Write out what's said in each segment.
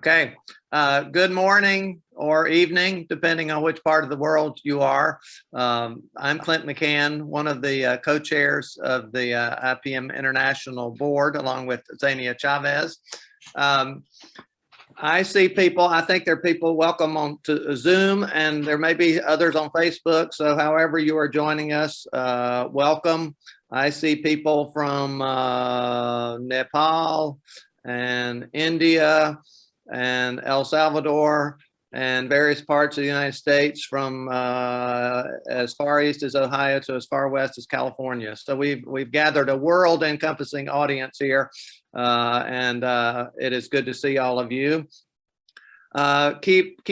Okay. Good morning or evening, depending on which part of the world you are. I'm Clint McCann, one of the co-chairs of the IPM International Board, along with Zania Chavez. I see people, I think there are people welcome on to Zoom, and there may be others on Facebook. So however you are joining us, welcome. I see people from Nepal and India and El Salvador and various parts of the United States, from as far east as Ohio to as far west as California. So we've gathered a world encompassing audience here, and it is good to see all of you. Keep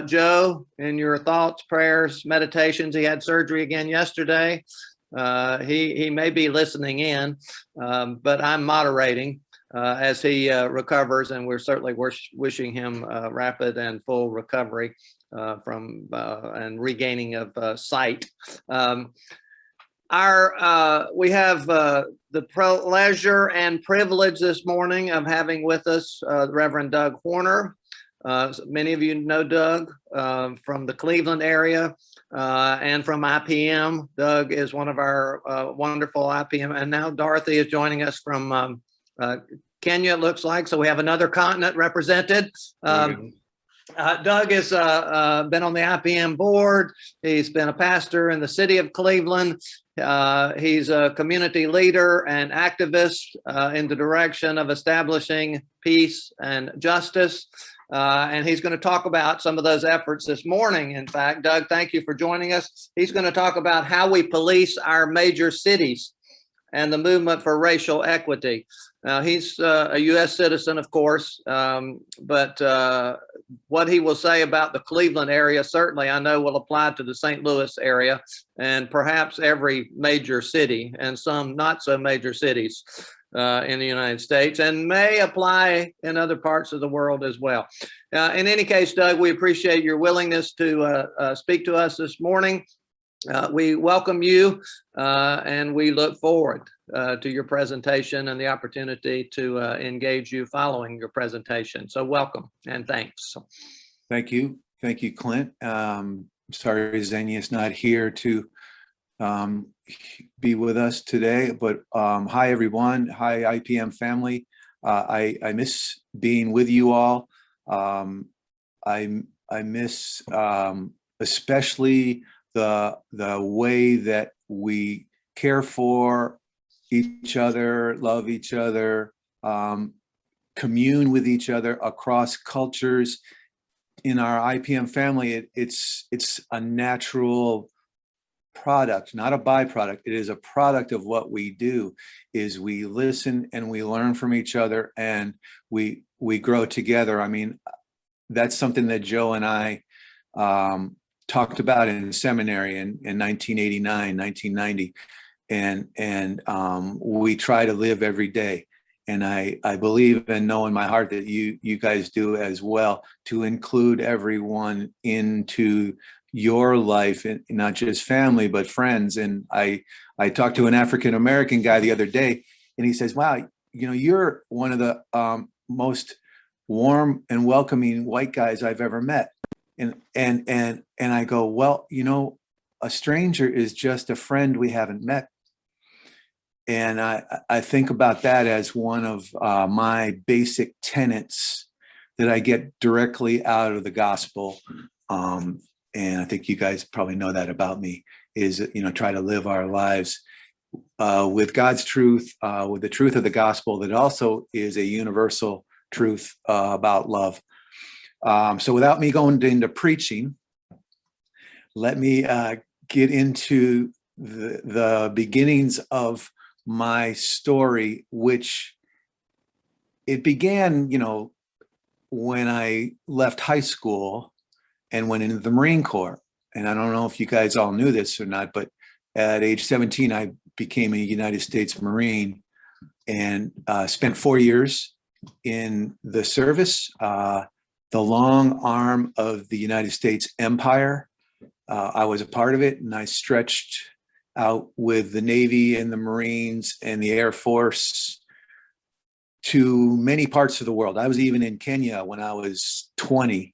Joe in your thoughts, prayers, meditations. He had surgery again yesterday. He may be listening in, but I'm moderating as he recovers, and we're certainly wishing him rapid and full recovery from and regaining of sight. We have the pleasure and privilege this morning of having with us Reverend Doug Horner. Many of you know Doug from the Cleveland area and from IPM. Doug is one of our wonderful IPM, and now Dorothy is joining us from Kenya, it looks like. So we have another continent represented. Doug has been on the IPM board. He's been a pastor in the city of Cleveland. He's a community leader and activist in the direction of establishing peace and justice. And he's going to talk about some of those efforts this morning. In fact, Doug, thank you for joining us. He's going to talk about how we police our major cities and the movement for racial equity. Now, he's a U.S. citizen, of course, but what he will say about the Cleveland area, certainly I know will apply to the St. Louis area and perhaps every major city and some not so major cities in the United States, and may apply in other parts of the world as well. In any case, Doug, we appreciate your willingness to speak to us this morning. We welcome you and we look forward to your presentation and the opportunity to engage you following your presentation. So welcome and thanks. Thank you. Thank you, Clint. Sorry Zania's not here to be with us today, but hi everyone. Hi IPM family. I miss being with you all. I miss especially the way that we care for each other, love each other, commune with each other across cultures. In our IPM family, it's a natural product, not a byproduct. It is a product of what we do, is we listen and we learn from each other, and we grow together. I mean, that's something that Joe and I talked about in seminary in 1989, 1990. And we try to live every day. And I believe and know in my heart that you guys do as well, to include everyone into your life, and not just family, but friends. And I talked to an African-American guy the other day, and he says, wow, you know, you're one of the most warm and welcoming white guys I've ever met. And I go, well, you know, a stranger is just a friend we haven't met. And I think about that as one of my basic tenets that I get directly out of the gospel. And I think you guys probably know that about me, is, you know, try to live our lives with God's truth, with the truth of the gospel that also is a universal truth about love. So without me going into preaching, let me get into the beginnings of my story, which it began, you know, when I left high school and went into the Marine Corps. And I don't know if you guys all knew this or not, but at age 17, I became a United States Marine and spent 4 years in the service, the long arm of the United States Empire. I was a part of it, and I stretched out with the Navy and the Marines and the Air Force to many parts of the world. I was even in Kenya when I was 20,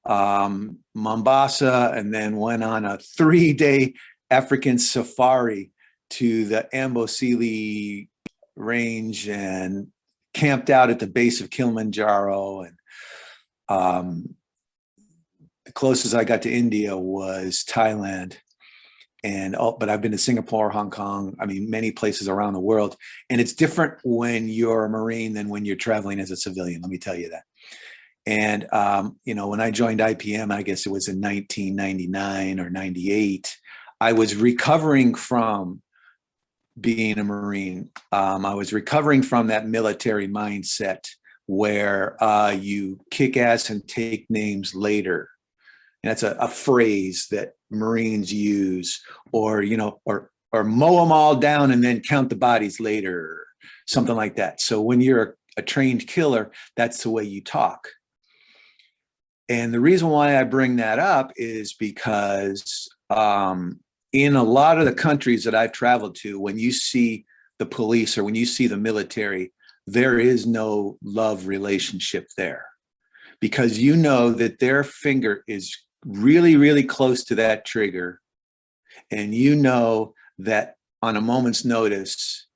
Mombasa, and then went on a 3-day African safari to the Amboseli range and camped out at the base of Kilimanjaro. And the closest I got to India was Thailand. But I've been to Singapore, Hong Kong, I mean, many places around the world. And it's different when you're a Marine than when you're traveling as a civilian, let me tell you that. And, when I joined IPM, I guess it was in 1999 or 98, I was recovering from being a Marine. I was recovering from that military mindset where you kick ass and take names later. And that's a phrase that Marines use, or mow them all down and then count the bodies later, something like that. So when you're a trained killer, that's the way you talk. And the reason why I bring that up is because in a lot of the countries that I've traveled to, when you see the police or when you see the military, there is no love relationship there, because you know that their finger is really, really close to that trigger. And you know that on a moment's notice,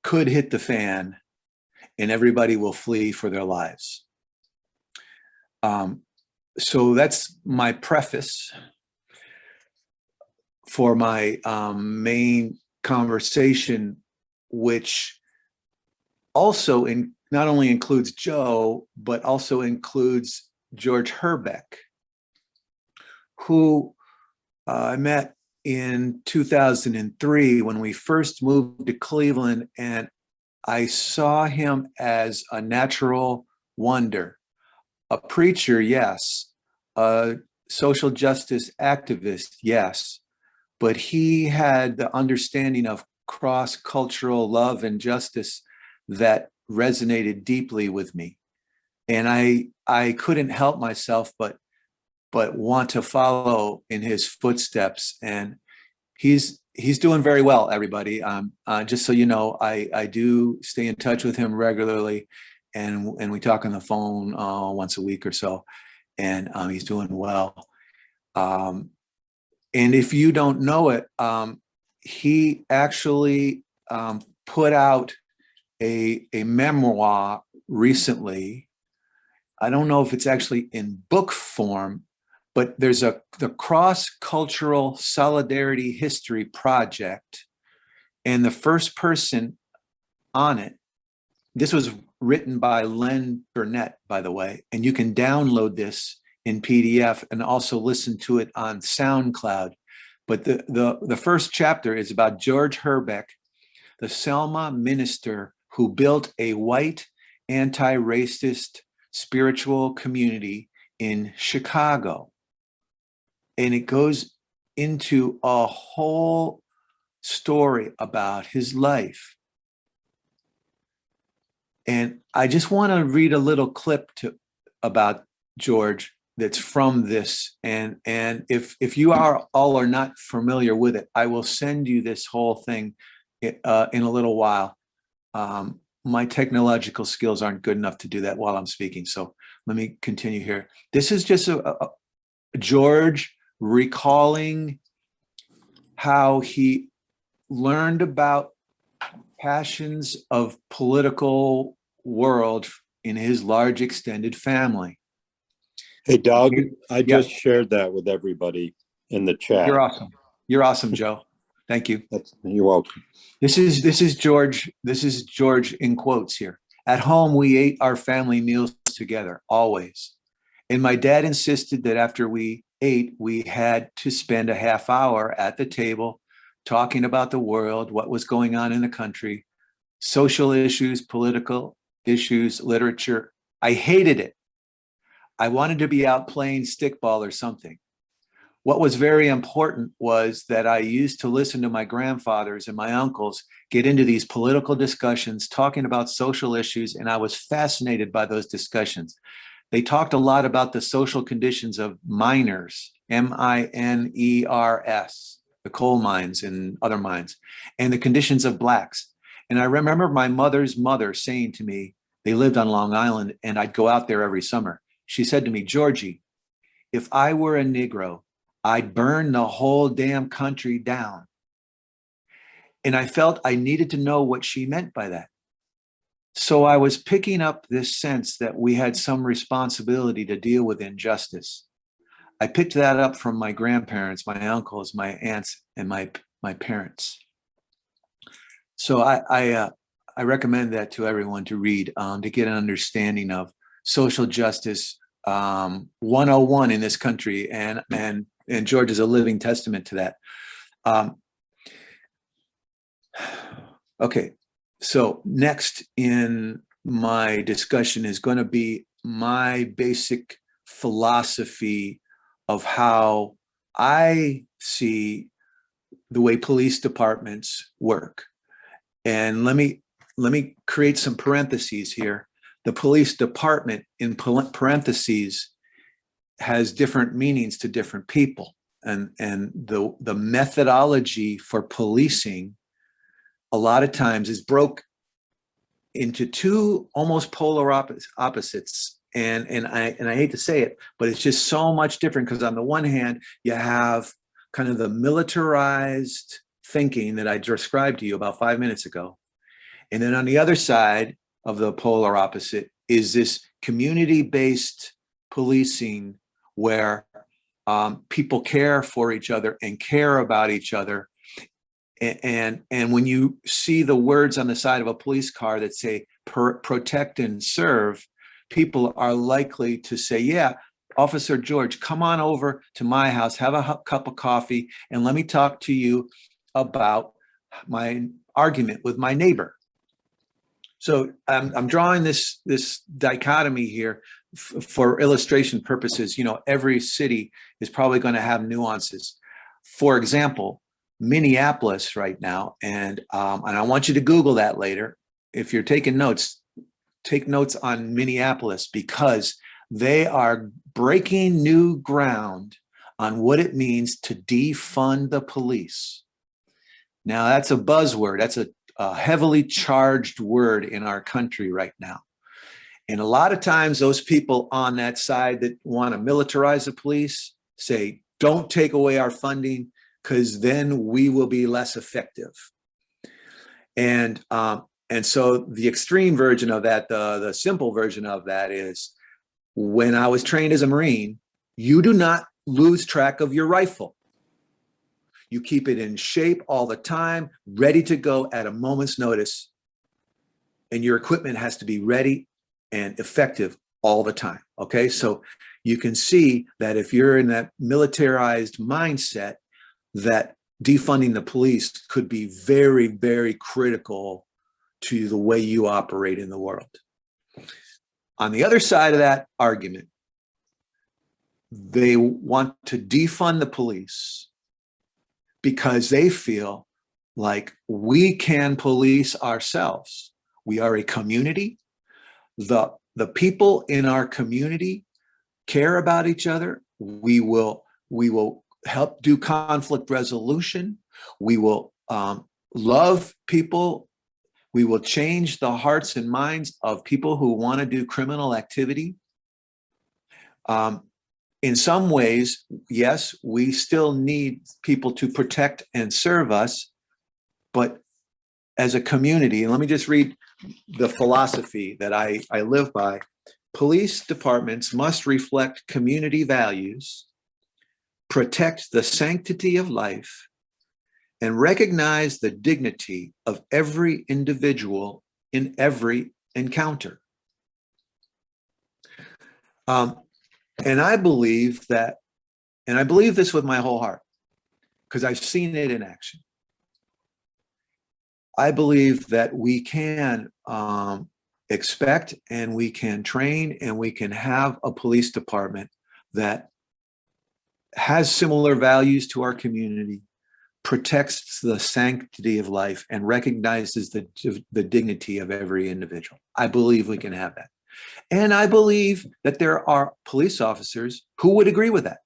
could hit the fan and everybody will flee for their lives. So that's my preface for my main conversation, which also not only includes Joe, but also includes George Herbeck, who I met in 2003 when we first moved to Cleveland, and I saw him as a natural wonder, a preacher, yes, a social justice activist, yes, but he had the understanding of cross-cultural love and justice that resonated deeply with me. And I couldn't help myself but want to follow in his footsteps. And he's doing very well, everybody. Just so you know, I do stay in touch with him regularly, and we talk on the phone once a week or so, and he's doing well. And if you don't know it, he actually put out a memoir recently. I don't know if it's actually in book form, but there's the Cross-Cultural Solidarity History Project. And the first person on it, this was written by Len Burnett, by the way, and you can download this in PDF and also listen to it on SoundCloud. But the first chapter is about George Herbeck, the Selma minister who built a white anti-racist spiritual community in Chicago. And it goes into a whole story about his life. And I just want to read a little clip about George that's from this. And if you all are not familiar with it, I will send you this whole thing in a little while. My technological skills aren't good enough to do that while I'm speaking. So let me continue here. This is just a George recalling how he learned about passions of political world in his large extended family. Hey, Doug, I just shared that with everybody in the chat. You're awesome. You're awesome, Joe. Thank you. You're welcome. This is George. This is George in quotes here. At home, we ate our family meals together, always. And my dad insisted that after we ate, we had to spend a half hour at the table talking about the world, what was going on in the country, social issues, political issues, literature. I hated it. I wanted to be out playing stickball or something. What was very important was that I used to listen to my grandfathers and my uncles get into these political discussions, talking about social issues, and I was fascinated by those discussions. They talked a lot about the social conditions of miners, M-I-N-E-R-S, the coal mines and other mines, and the conditions of Blacks. And I remember my mother's mother saying to me, they lived on Long Island, and I'd go out there every summer. She said to me, Georgie, if I were a Negro, I'd burn the whole damn country down. And I felt I needed to know what she meant by that. So I was picking up this sense that we had some responsibility to deal with injustice. I picked that up from my grandparents, my uncles, my aunts, and my parents. So I recommend that to everyone to read, to get an understanding of social justice 101 in this country, and George is a living testament to that. Okay, so next in my discussion is going to be my basic philosophy of how I see the way police departments work. And let me create some parentheses here. The police department in parentheses has different meanings to different people. And the methodology for policing a lot of times is broke into two almost polar opposites. And I hate to say it, but it's just so much different, because on the one hand, you have kind of the militarized thinking that I described to you about 5 minutes ago. And then on the other side of the polar opposite is this community-based policing where people care for each other and care about each other. And when you see the words on the side of a police car that say protect and serve, people are likely to say, yeah, Officer George, come on over to my house, have a cup of coffee, and let me talk to you about my argument with my neighbor. So I'm drawing this dichotomy here for illustration purposes. You know, every city is probably going to have nuances. For example, Minneapolis right now, and I want you to Google that later. If you're taking notes, take notes on Minneapolis, because they are breaking new ground on what it means to defund the police. Now, that's a buzzword. That's a heavily charged word in our country right now. And a lot of times those people on that side that want to militarize the police say, don't take away our funding, because then we will be less effective. And so the extreme version of that, the simple version of that is, when I was trained as a Marine, you do not lose track of your rifle. You keep it in shape all the time, ready to go at a moment's notice. And your equipment has to be ready and effective all the time. Okay, so you can see that if you're in that militarized mindset, that defunding the police could be very, very critical to the way you operate in the world. On the other side of that argument, they want to defund the police because they feel like we can police ourselves. We are a community. The people in our community care about each other. We will help do conflict resolution. We will love people. We will change the hearts and minds of people who want to do criminal activity. In some ways, yes, we still need people to protect and serve us, but as a community, and let me just read the philosophy that I live by. Police departments must reflect community values, protect the sanctity of life, and recognize the dignity of every individual in every encounter. And I believe that, and I believe this with my whole heart, because I've seen it in action. I believe that we can expect, and we can train, and we can have a police department that has similar values to our community, protects the sanctity of life, and recognizes the dignity of every individual. I believe we can have that. And I believe that there are police officers who would agree with that.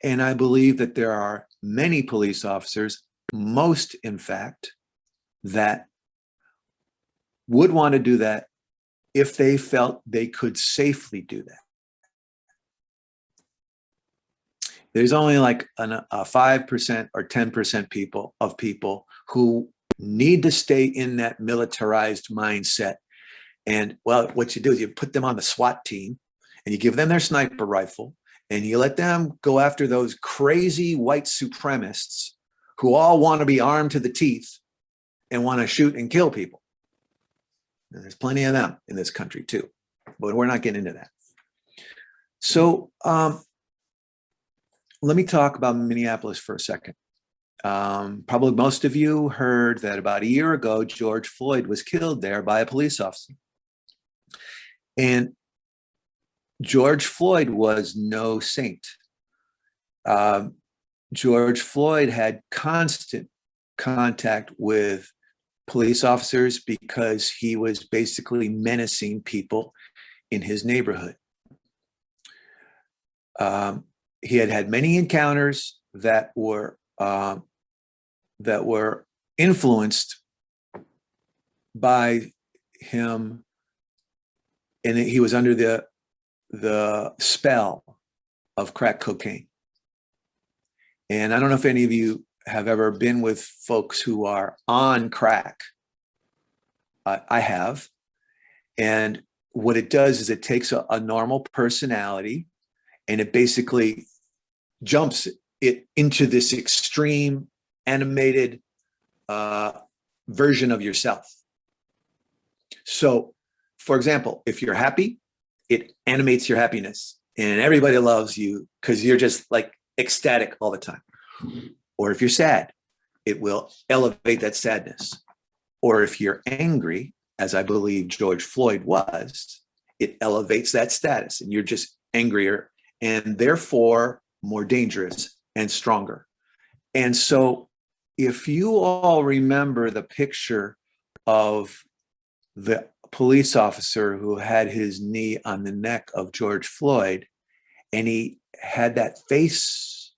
And I believe that there are many police officers, most in fact, that would want to do that if they felt they could safely do that. There's only like a 5% or 10% people who need to stay in that militarized mindset. And well, what you do is you put them on the SWAT team and you give them their sniper rifle and you let them go after those crazy white supremacists who all want to be armed to the teeth and want to shoot and kill people. And there's plenty of them in this country too, but we're not getting into that. So let me talk about Minneapolis for a second. Probably most of you heard that about a year ago, George Floyd was killed there by a police officer. And George Floyd was no saint. George Floyd had constant contact with police officers because he was basically menacing people in his neighborhood. He had had many encounters that were influenced by him, and he was under the spell of crack cocaine. And I don't know if any of you have ever been with folks who are on crack. I have. And what it does is it takes a normal personality and it basically jumps it into this extreme animated version of yourself. So, for example, if you're happy, it animates your happiness and everybody loves you because you're just like ecstatic all the time. Or if you're sad, it will elevate that sadness. Or if you're angry, as I believe George Floyd was, it elevates that status and you're just angrier and therefore more dangerous and stronger. And so if you all remember the picture of the police officer who had his knee on the neck of George Floyd, and he had that face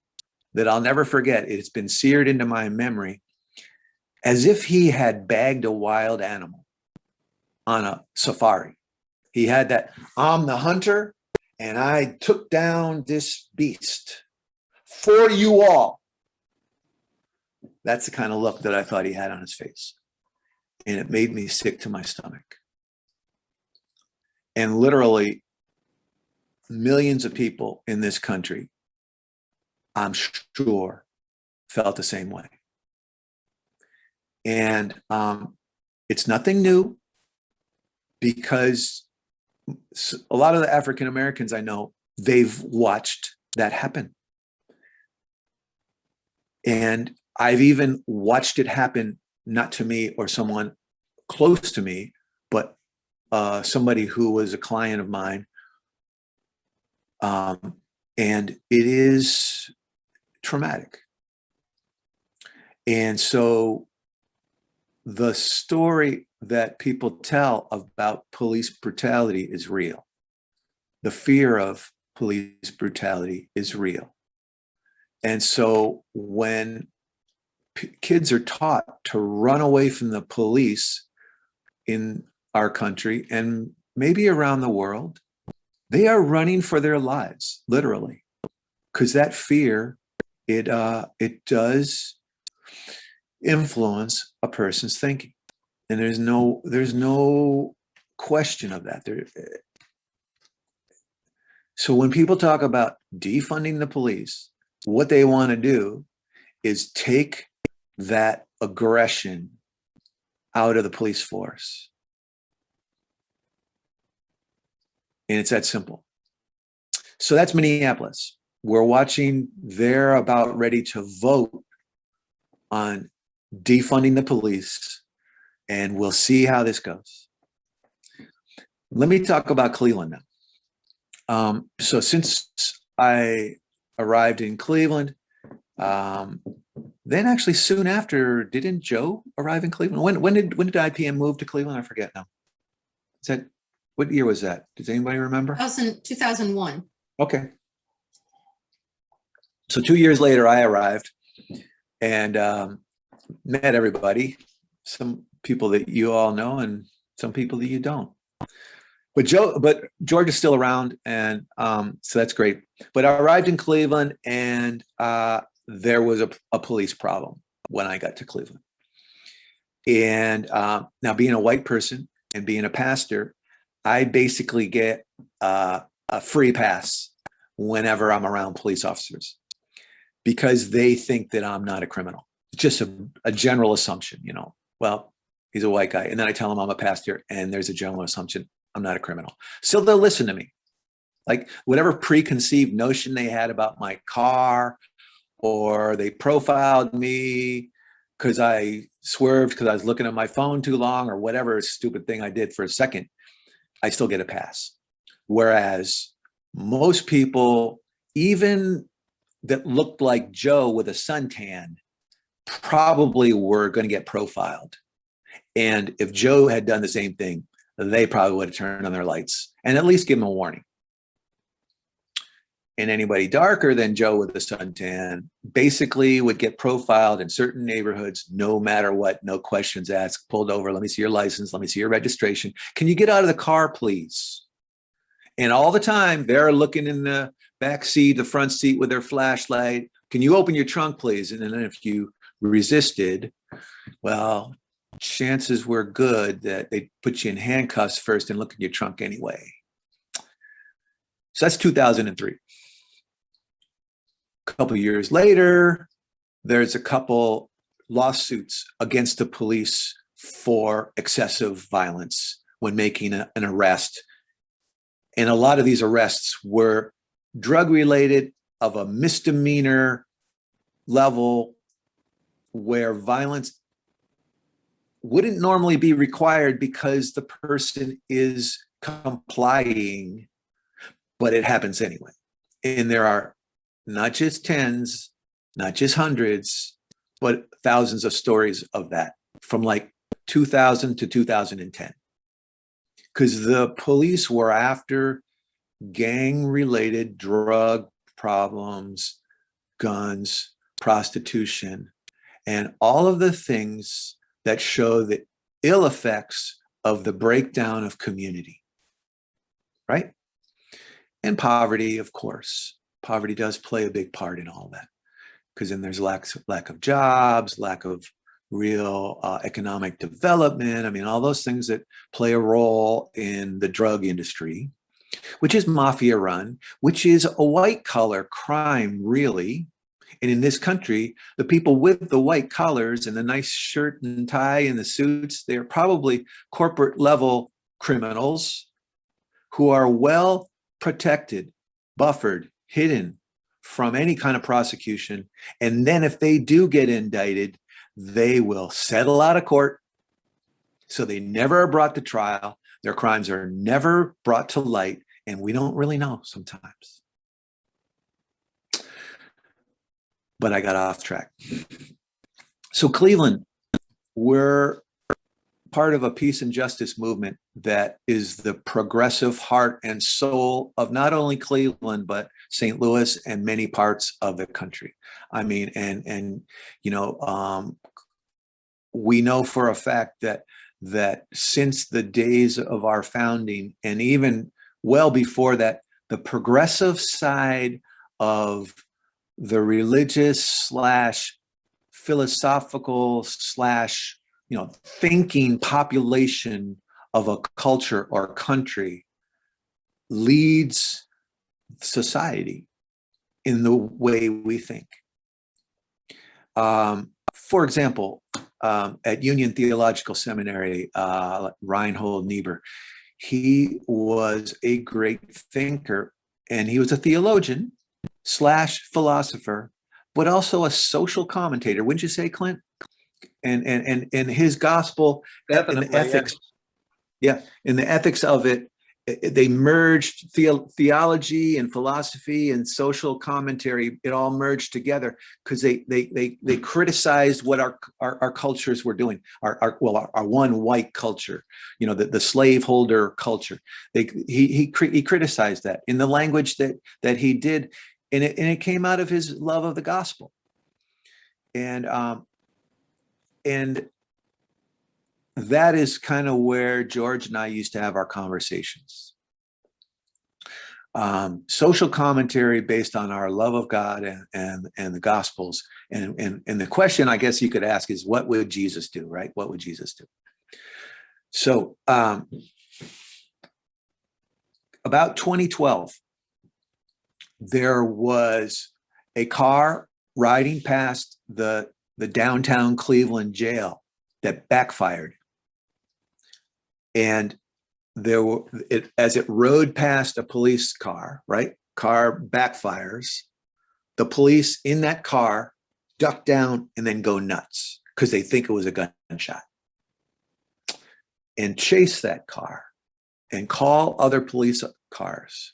that I'll never forget, it's been seared into my memory, as if he had bagged a wild animal on a safari. He had that, I'm the hunter, and I took down this beast for you all. That's the kind of look that I thought he had on his face. And it made me sick to my stomach. And literally millions of people in this country, I'm sure, felt the same way. And it's nothing new because a lot of the African Americans I know, they've watched that happen. And I've even watched it happen, not to me or someone close to me, but somebody who was a client of mine. And it is traumatic. And so the story that people tell about police brutality is real. The fear of police brutality is real. And so when kids are taught to run away from the police in our country and maybe around the world, they are running for their lives, literally, because that fear, it does influence a person's thinking, and there's no question of that. So when people talk about defunding the police, what they want to do is take that aggression out of the police force. And it's that simple. So that's Minneapolis. We're watching, they're about ready to vote on defunding the police, and we'll see how this goes. Let me talk about Cleveland now. So since I arrived in Cleveland, then actually soon after, didn't Joe arrive in Cleveland? When did IPM move to Cleveland? I forget now. Is that, what year was that? Does anybody remember? 2001. Okay. So 2 years later, I arrived and met everybody, some people that you all know and some people that you don't. But George is still around, and so that's great. But I arrived in Cleveland, and there was a police problem when I got to Cleveland. And now, being a white person and being a pastor, I basically get a free pass whenever I'm around police officers because they think that I'm not a criminal. It's just a general assumption, well, he's a white guy. And then I tell them I'm a pastor, and there's a general assumption I'm not a criminal. So they'll listen to me. Like whatever preconceived notion they had about my car, or they profiled me because I swerved because I was looking at my phone too long, or whatever stupid thing I did for a second, I still get a pass. Whereas most people, even that looked like Joe with a suntan, probably were going to get profiled. And if Joe had done the same thing, they probably would have turned on their lights and at least give them a warning. And anybody darker than Joe with the suntan basically would get profiled in certain neighborhoods, no matter what, no questions asked, pulled over. Let me see your license. Let me see your registration. Can you get out of the car, please? And all the time they're looking in the back seat, the front seat with their flashlight. Can you open your trunk, please? And then if you resisted, well, chances were good that they'd put you in handcuffs first and look in your trunk anyway. So that's 2003. A couple of years later, there's a couple lawsuits against the police for excessive violence when making an arrest. And a lot of these arrests were drug related, of a misdemeanor level, where violence wouldn't normally be required because the person is complying, but it happens anyway. And there are not just tens, not just hundreds, but thousands of stories of that from like 2000 to 2010. Because the police were after gang-related drug problems, guns, prostitution, and all of the things that show the ill effects of the breakdown of community, right? And poverty, of course. Poverty does play a big part in all that, because then there's lack of jobs, lack of real economic development. I mean, all those things that play a role in the drug industry, which is mafia run, which is a white collar crime, really. And in this country, the people with the white collars and the nice shirt and tie and the suits, they're probably corporate level criminals who are well protected, buffered, hidden from any kind of prosecution. And then if they do get indicted, they will settle out of court. So they never are brought to trial. Their crimes are never brought to light. And we don't really know sometimes. But I got off track. So Cleveland, we're part of a peace and justice movement that is the progressive heart and soul of not only Cleveland, but St. Louis and many parts of the country. I mean, and we know for a fact that since the days of our founding, and even well before that, the progressive side of the religious / philosophical / thinking population of a culture or country leads society in the way we think. For example, at Union Theological Seminary, Reinhold Niebuhr, he was a great thinker, and he was a theologian / philosopher, but also a social commentator. Wouldn't you say, Clint? And his gospel, Definitely, and the ethics, in the ethics of it, they merged theology and philosophy and social commentary. It all merged together because they criticized what our cultures were doing. Our one white culture, the slaveholder culture. He criticized that in the language that he did, and it came out of his love of the gospel. And that is kind of where George and I used to have our conversations. Social commentary based on our love of God and the Gospels. And the question I guess you could ask is, what would Jesus do, right? What would Jesus do? So about 2012, there was a car riding past the downtown Cleveland jail that backfired. And as it rode past a police car, right? Car backfires. The police in that car duck down and then go nuts because they think it was a gunshot and chase that car and call other police cars.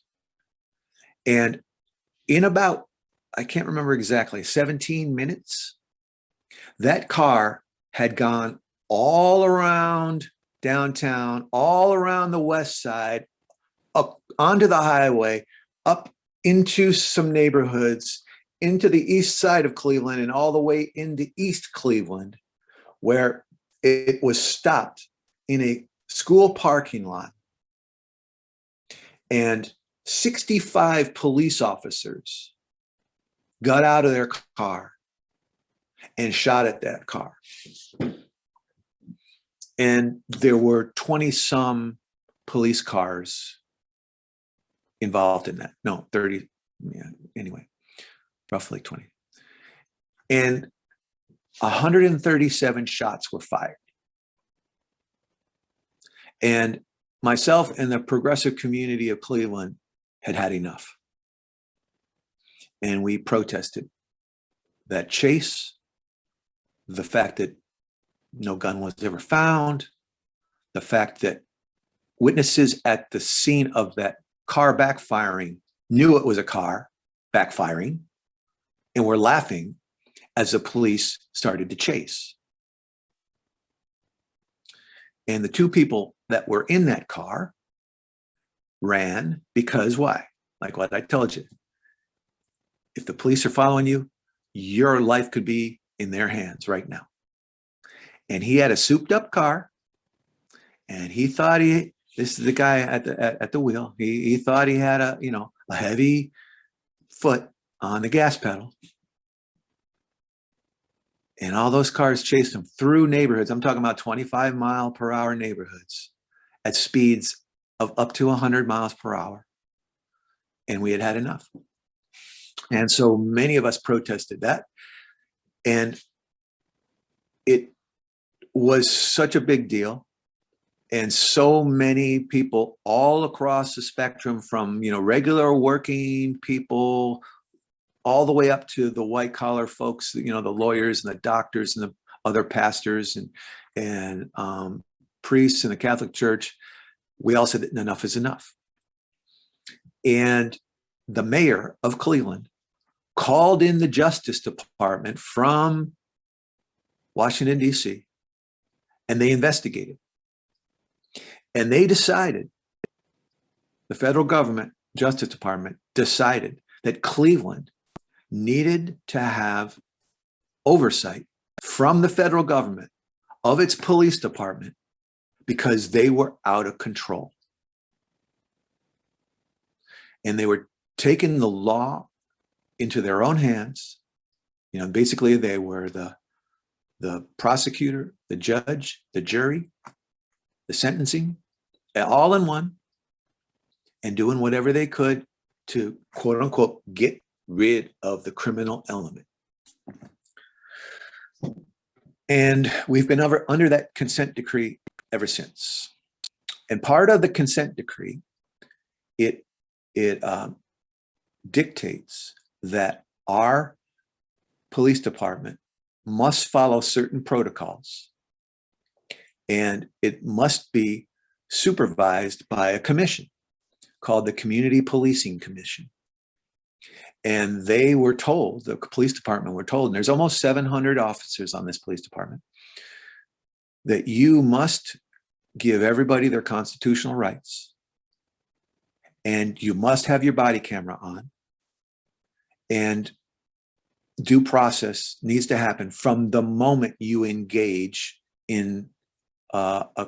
And in about, I can't remember exactly, 17 minutes, that car had gone all around downtown, all around the west side, up onto the highway, up into some neighborhoods, into the east side of Cleveland, and all the way into East Cleveland, where it was stopped in a school parking lot. And 65 police officers got out of their car and shot at that car. And there were 20 some police cars involved in that. No, 30, yeah, anyway, roughly 20. And 137 shots were fired. And myself and the progressive community of Cleveland had had enough. And we protested that chase, the fact that no gun was ever found, the fact that witnesses at the scene of that car backfiring knew it was a car backfiring and were laughing as the police started to chase. And the two people that were in that car ran because why? Like what I told you. If the police are following you, your life could be in their hands right now. And he had a souped up car, and he thought this is the guy at the wheel. He thought he had a heavy foot on the gas pedal. And all those cars chased him through neighborhoods. I'm talking about 25-mile-per-hour neighborhoods at speeds of up to 100 miles per hour. And we had had enough. And so many of us protested that. And it was such a big deal. And so many people all across the spectrum, from regular working people all the way up to the white collar folks, the lawyers and the doctors and the other pastors and priests in the Catholic Church, we all said that enough is enough. And the mayor of Cleveland called in the Justice Department from Washington, D.C., and they investigated. And they decided, the federal government, Justice Department, decided that Cleveland needed to have oversight from the federal government of its police department because they were out of control. And they were taking the law into their own hands. Basically they were the prosecutor, the judge, the jury, the sentencing, all in one, and doing whatever they could to, quote unquote, get rid of the criminal element. And we've been under that consent decree ever since. And part of the consent decree, it dictates that our police department must follow certain protocols, and it must be supervised by a commission called the Community Policing Commission. And they were told, the police department were told, and there's almost 700 officers on this police department, that you must give everybody their constitutional rights, and you must have your body camera on, and due process needs to happen from the moment you engage in a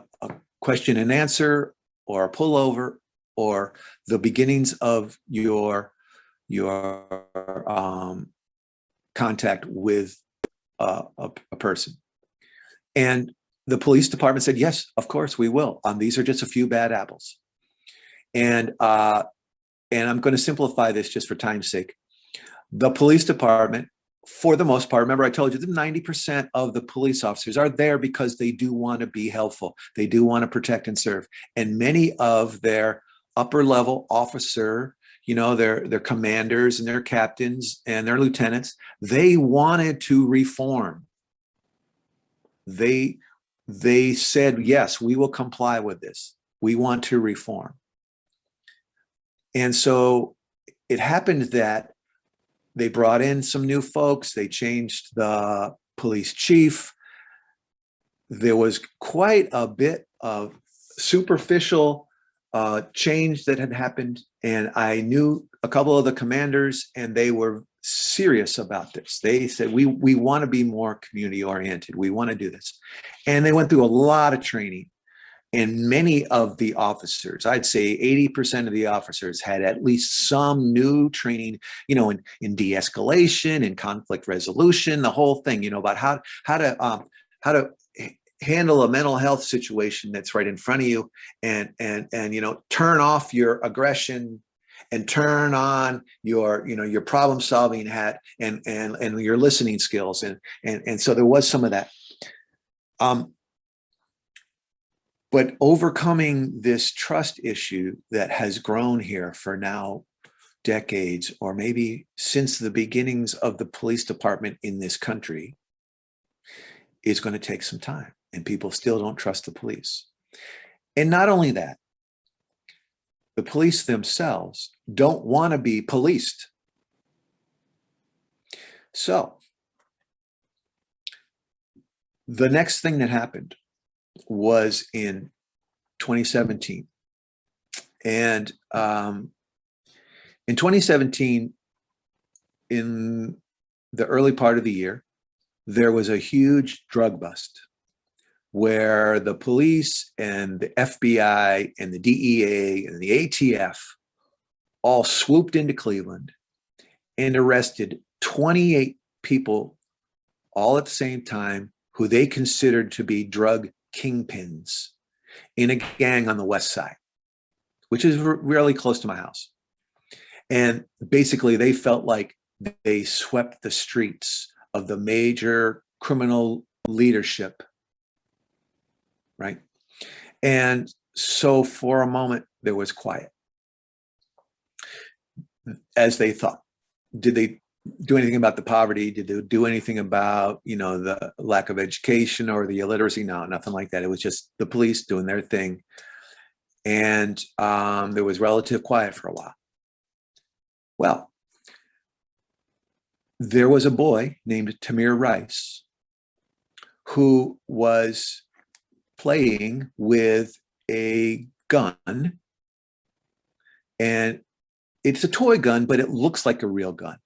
question and answer or a pullover or the beginnings of your contact with a person. And the police department said, yes, of course we will. These are just a few bad apples. And I'm going to simplify this just for time's sake. The police department, for the most part, remember I told you that 90% of the police officers are there because they do want to be helpful. They do want to protect and serve. And many of their upper level officer, their commanders and their captains and their lieutenants, they wanted to reform. They said, yes, we will comply with this. We want to reform. And so it happened that they brought in some new folks. They changed the police chief. There was quite a bit of superficial change that had happened. And I knew a couple of the commanders, and they were serious about this. They said, we want to be more community oriented. We want to do this. And they went through a lot of training. And many of the officers, I'd say 80% of the officers had at least some new training, in de-escalation, in conflict resolution, the whole thing, about how to handle a mental health situation that's right in front of you, and turn off your aggression and turn on your problem solving hat and your listening skills, and so there was some of that. But overcoming this trust issue that has grown here for now decades, or maybe since the beginnings of the police department in this country, is going to take some time. And people still don't trust the police. And not only that, the police themselves don't want to be policed. So the next thing that happened was in 2017. And in 2017, in the early part of the year, there was a huge drug bust where the police and the FBI and the DEA and the ATF all swooped into Cleveland and arrested 28 people all at the same time who they considered to be drug kingpins in a gang on the West Side, which is really close to my house. And basically they felt like they swept the streets of the major criminal leadership, right? And so for a moment there was quiet as they thought. Did they do anything about the poverty? Did they do anything about, the lack of education or the illiteracy? No, nothing like that. It was just the police doing their thing. And there was relative quiet for a while. Well, there was a boy named Tamir Rice who was playing with a gun. And it's a toy gun, but it looks like a real gun.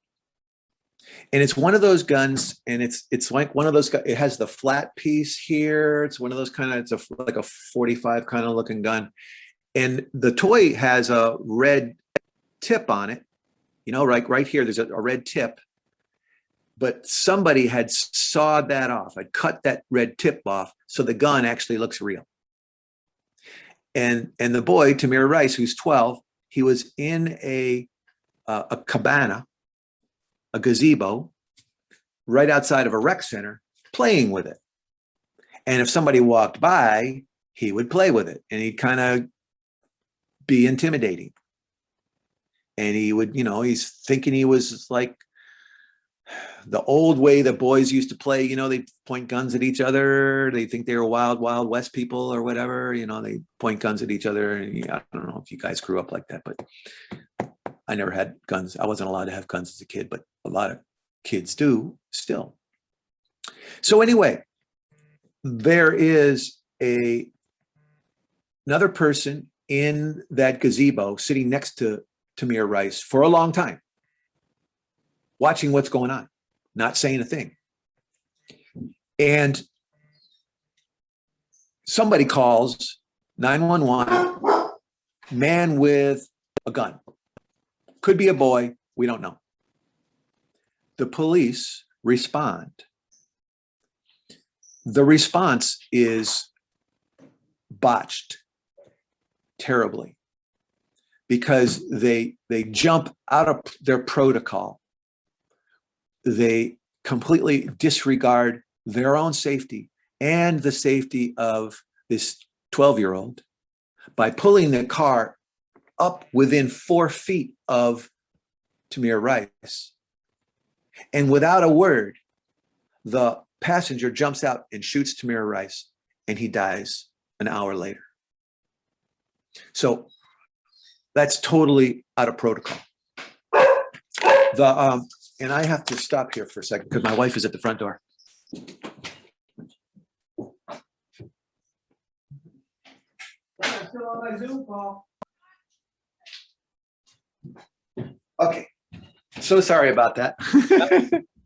And it's one of those guns, and it's like one of those, it has the flat piece here. It's one of those like a 45 kind of looking gun. And the toy has a red tip on it, right here, there's a red tip. But somebody had sawed that off, had cut that red tip off, so the gun actually looks real. And the boy, Tamir Rice, who's 12, he was in a cabana, a gazebo, right outside of a rec center, playing with it. And if somebody walked by, he would play with it, and he'd kind of be intimidating. And he would, he's thinking he was like the old way that boys used to play, they point guns at each other. They think they were wild, wild West people or whatever, they point guns at each other. And I don't know if you guys grew up like that, but I never had guns. I wasn't allowed to have guns as a kid, but a lot of kids do still. So anyway, there is another person in that gazebo sitting next to Tamir Rice for a long time, watching what's going on, not saying a thing. And somebody calls 911, man with a gun. Could be a boy, we don't know. The police respond. The response is botched terribly because they jump out of their protocol. They completely disregard their own safety and the safety of this 12-year-old by pulling the car up within 4 feet of Tamir Rice. And without a word, the passenger jumps out and shoots Tamir Rice, and he dies an hour later. So that's totally out of protocol. And I have to stop here for a second because my wife is at the front door. Still on my Zoom call. Okay, so sorry about that.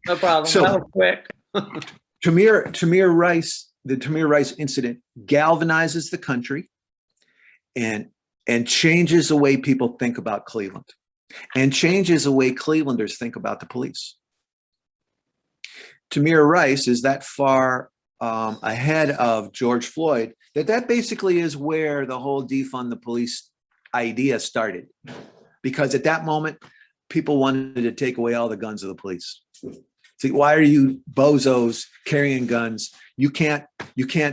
No problem. So- That was quick. Tamir Rice, the Tamir Rice incident galvanizes the country and changes the way people think about Cleveland and changes the way Clevelanders think about the police. Tamir Rice is that far ahead of George Floyd that basically is where the whole defund the police idea started. Because at that moment, people wanted to take away all the guns of the police. See, why are you bozos carrying guns? You can't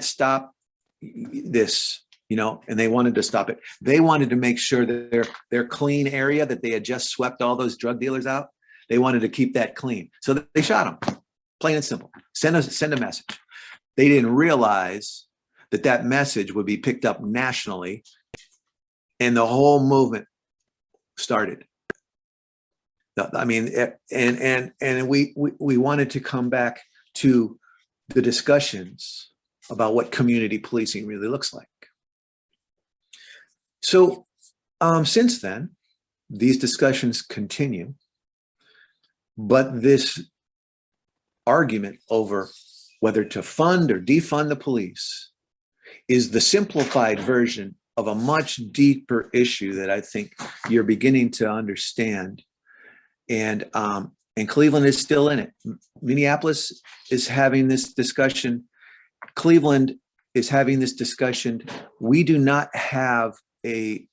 stop this, you know, and they wanted to stop it. They wanted to make sure that their clean area that they had just swept all those drug dealers out, they wanted to keep that clean. So they shot them, plain and simple. Send a message. They didn't realize that message would be picked up nationally and the whole movement started. I mean, and we wanted to come back to the discussions about what community policing really looks like. So since then, these discussions continue, but this argument over whether to fund or defund the police is the simplified version of a much deeper issue that I think you're beginning to understand. And Cleveland is still in it. Minneapolis is having this discussion. Cleveland is having this discussion. We do not have a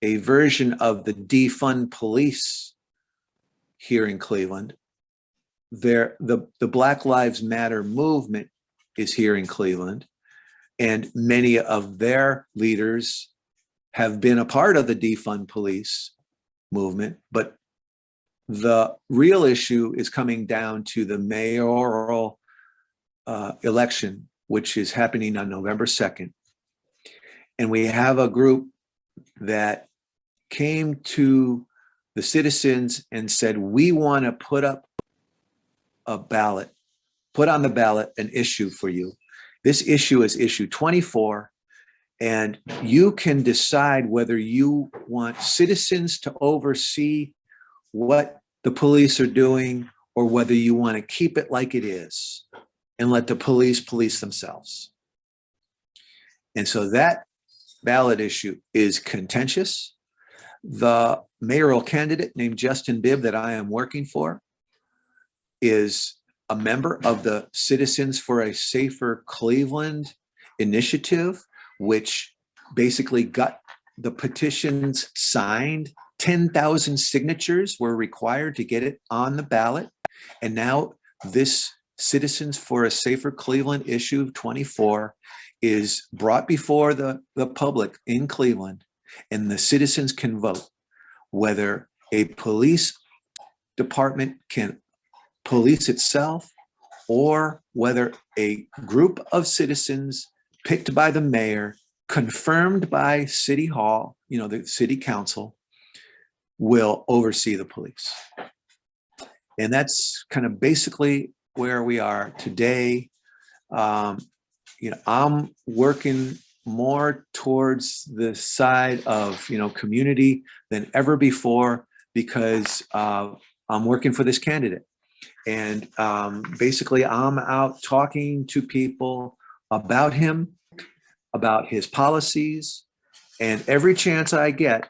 version of the defund police here in Cleveland. The Black Lives Matter movement is here in Cleveland, and many of their leaders have been a part of the defund police movement, but the real issue is coming down to the mayoral election, which is happening on November 2nd. And we have a group that came to the citizens and said, we want to put up a ballot, put on the ballot an issue for you. This issue is issue 24, and you can decide whether you want citizens to oversee what the police are doing or whether you want to keep it like it is and let the police police themselves. And so that ballot issue is contentious. The mayoral candidate named Justin Bibb that I am working for is a member of the Citizens for a Safer Cleveland initiative, which basically got the petitions signed. 10,000 signatures were required to get it on the ballot. And now this Citizens for a Safer Cleveland issue 24 is brought before the public in Cleveland, and the citizens can vote whether a police department can police itself or whether a group of citizens picked by the mayor, confirmed by City Hall, you know, the city council, will oversee the police. And that's kind of basically where we are today. You know, I'm working more towards the side of, you know, community than ever before because I'm working for this candidate. And basically I'm out talking to people about him. about his policies. And every chance I get,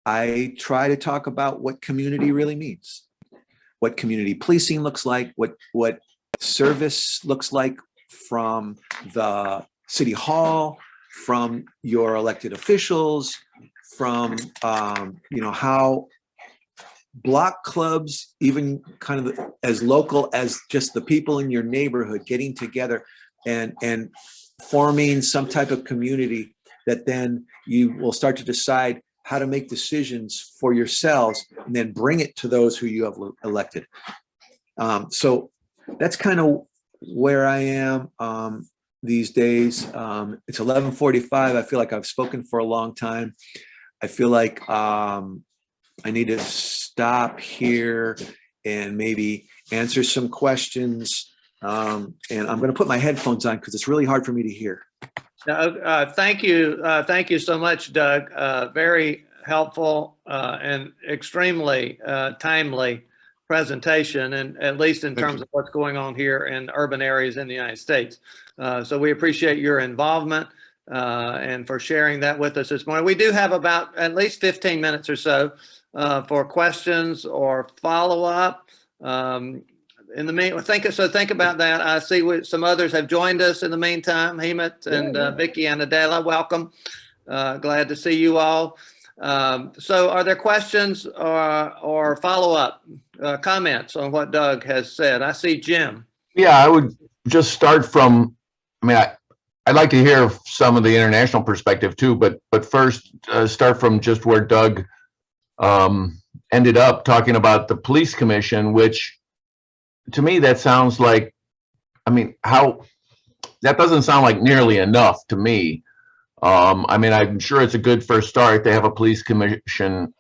I try to talk about what community really means, what community policing looks like, what service looks like from the city hall, from your elected officials, from how block clubs, even kind of as local as just the people in your neighborhood getting together and forming some type of community that then you will start to decide how to make decisions for yourselves and then bring it to those who you have elected. So that's kind of where I am these days. It's 11:45. I feel like I've spoken for a long time. I feel like I need to stop here and maybe answer some questions. And I'm going to put my headphones on because it's really hard for me to hear. Thank you. Thank you so much, Doug. Very helpful and extremely timely presentation, and at least in terms of what's going on here in urban areas in the United States. So we appreciate your involvement and for sharing that with us this morning. We do have about at least 15 minutes or so for questions or follow-up. In the meantime, think about that. I see some others have joined us in the meantime. Hemet and Vicky and Adela, welcome. Glad to see you all. So are there questions or follow-up comments on what Doug has said? I see Jim. Yeah, I would just start from, I'd like to hear some of the international perspective too, but first start from just where Doug ended up talking about the police commission, which to me, that sounds like, that doesn't sound like nearly enough to me. I'm sure it's a good first start. They have a police commission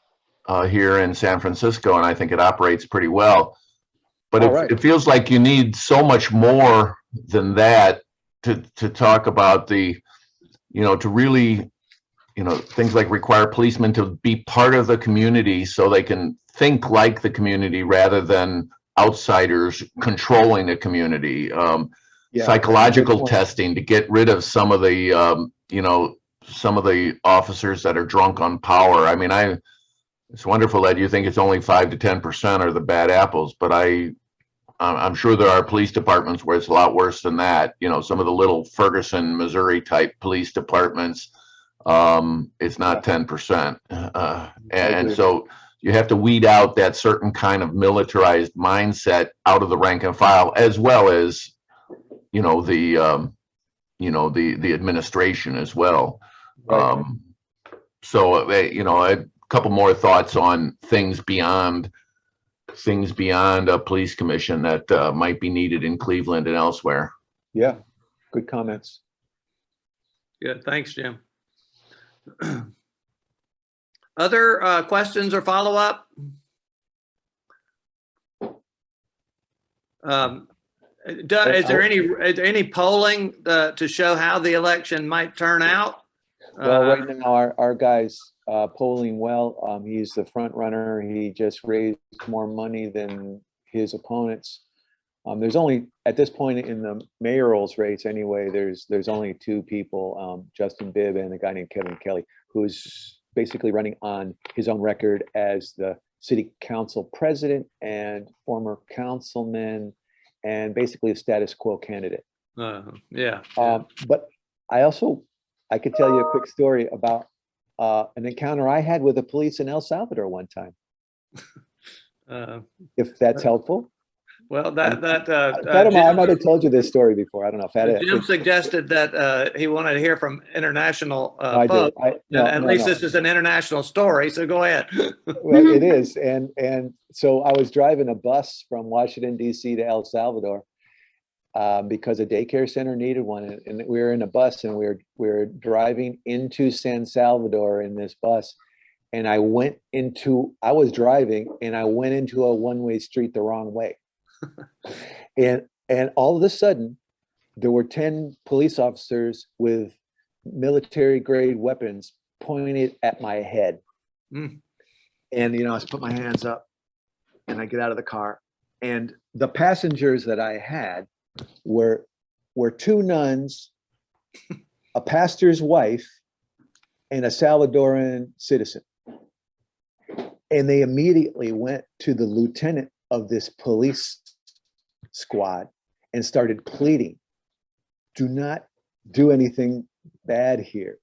here in San Francisco, and I think it operates pretty well. But it feels like you need so much more than that to talk about to really, things like require policemen to be part of the community so they can think like the community rather than outsiders controlling the community. Psychological testing to get rid of some of the, some of the officers that are drunk on power. It's wonderful that you think it's only 5 to 10% are the bad apples, but I'm sure there are police departments where it's a lot worse than that. Some of the little Ferguson, Missouri type police departments, it's not 10%. And so you have to weed out that certain kind of militarized mindset out of the rank and file, as well as, the administration as well. So, a couple more thoughts on things beyond a police commission that might be needed in Cleveland and elsewhere. Yeah, good comments. Good, thanks, Jim. Other questions or follow-up? Doug, is there any polling to show how the election might turn out? Well, right now our guy's polling well. He's the front runner. He just raised more money than his opponents. There's only, at this point in the mayoral's race anyway, there's only two people, Justin Bibb and a guy named Kevin Kelly, who's basically running on his own record as the city council president and former councilman and basically a status quo candidate. But I could tell you a quick story about an encounter I had with the police in El Salvador one time. If that's helpful. Well, I might have told you this story before. I don't know if Jim suggested that he wanted to hear from international folks. At least this is an international story, so go ahead. Well, it is, and so I was driving a bus from Washington D.C. to El Salvador because a daycare center needed one, and we were in a bus, and we were driving into San Salvador in this bus, and I was driving, and I went into a one-way street the wrong way. And all of a sudden there were 10 police officers with military grade weapons pointed at my head. And I put my hands up and I get out of the car, and the passengers that I had were two nuns, a pastor's wife and a Salvadoran citizen. And they immediately went to the lieutenant of this police squad and started pleading, do not do anything bad here.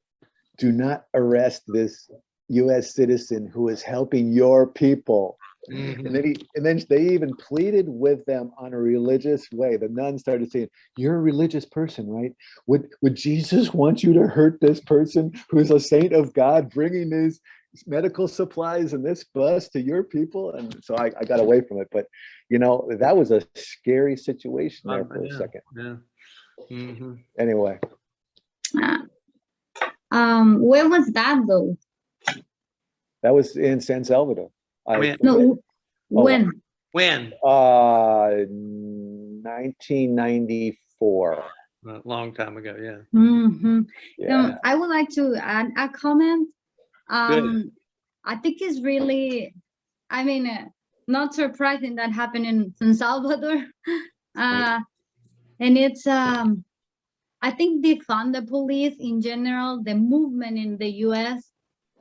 Do not arrest this US citizen who is helping your people. Mhm. And then they even pleaded with them on a religious way. The nun started saying, you're a religious person, right? Would Jesus want you to hurt this person who is a saint of God, bringing these medical supplies in this bus to your people? And so I got away from it. But, you know, that was a scary situation there for a Yeah, second. yeah. Mhm. Anyway, Where was that though? that was in San Salvador. When? No, when? When? 1994. A long time ago, yeah. Yeah. I would like to add a comment. Good. I think it's really, I mean, not surprising that happened in San Salvador. And it's, I think defund the police in general, the movement in the US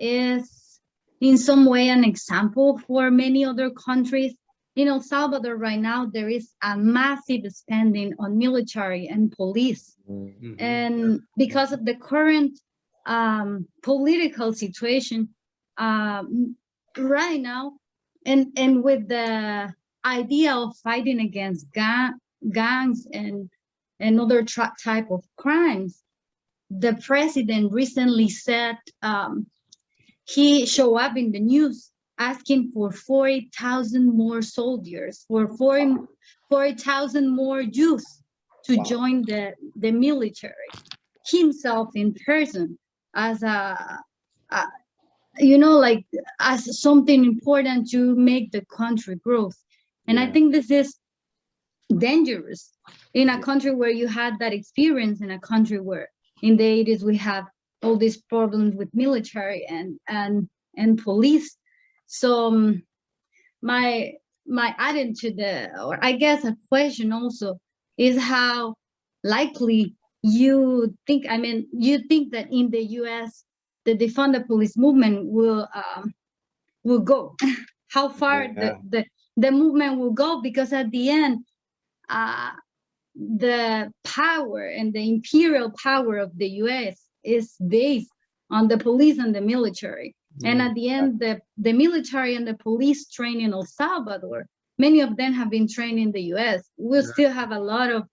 is in some way an example for many other countries. In El Salvador right now, there is a massive spending on military and police. Mhm. And because of the current political situation right now, and with the idea of fighting against gangs and other type of crimes, the president recently said he showed up in the news asking for 40,000 more soldiers, for 40,000 more youth to join the military, himself in person, as you know, like as something important to make the country growth. And I think this is dangerous in a country where you had that experience, in a country where in the 80s we have all these problems with military and police. So my attitude, or I guess a question also, is how likely you think, I mean, you think that in the US the defund the police movement will go, how far the movement will go, because at the end the power and the imperial power of the US is based on the police and the military. And at the end, the military and the police train in El Salvador, many of them have been trained in the US. We'll still have a lot of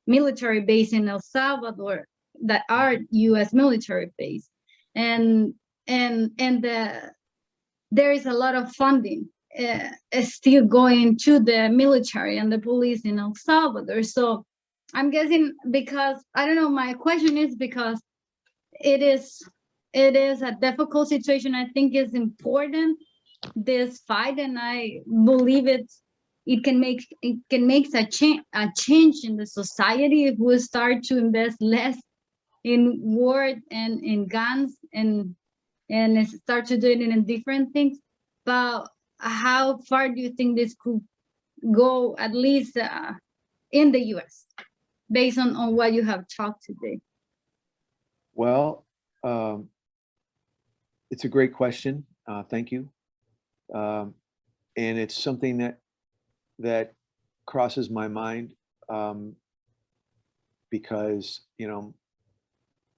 military base in El Salvador that are US military base. And there is a lot of funding still going to the military and the police in El Salvador. So I'm guessing, because I don't know, my question is because it is a difficult situation. I think it's important, this fight, and I believe it can make a change in the society if we start to invest less in war and in guns and start to do it in different things. But how far do you think this could go, at least in the US, based on what you have talked today? Well, it's a great question. Thank you. And it's something that crosses my mind because, you know,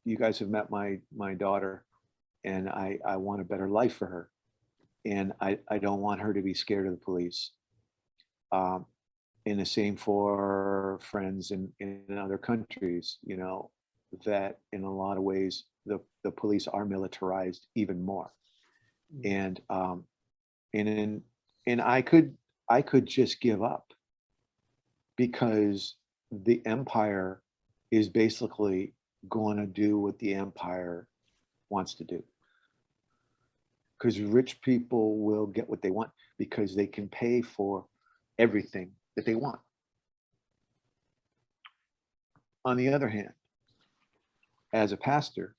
you guys have met my daughter, and I want a better life for her. And I don't want her to be scared of the police. And the same for friends in other countries, you know, that in a lot of ways, the police are militarized even more. And I could just give up, because the empire is basically going to do what the empire wants to do. Because rich people will get what they want because they can pay for everything that they want. On the other hand, as a pastor,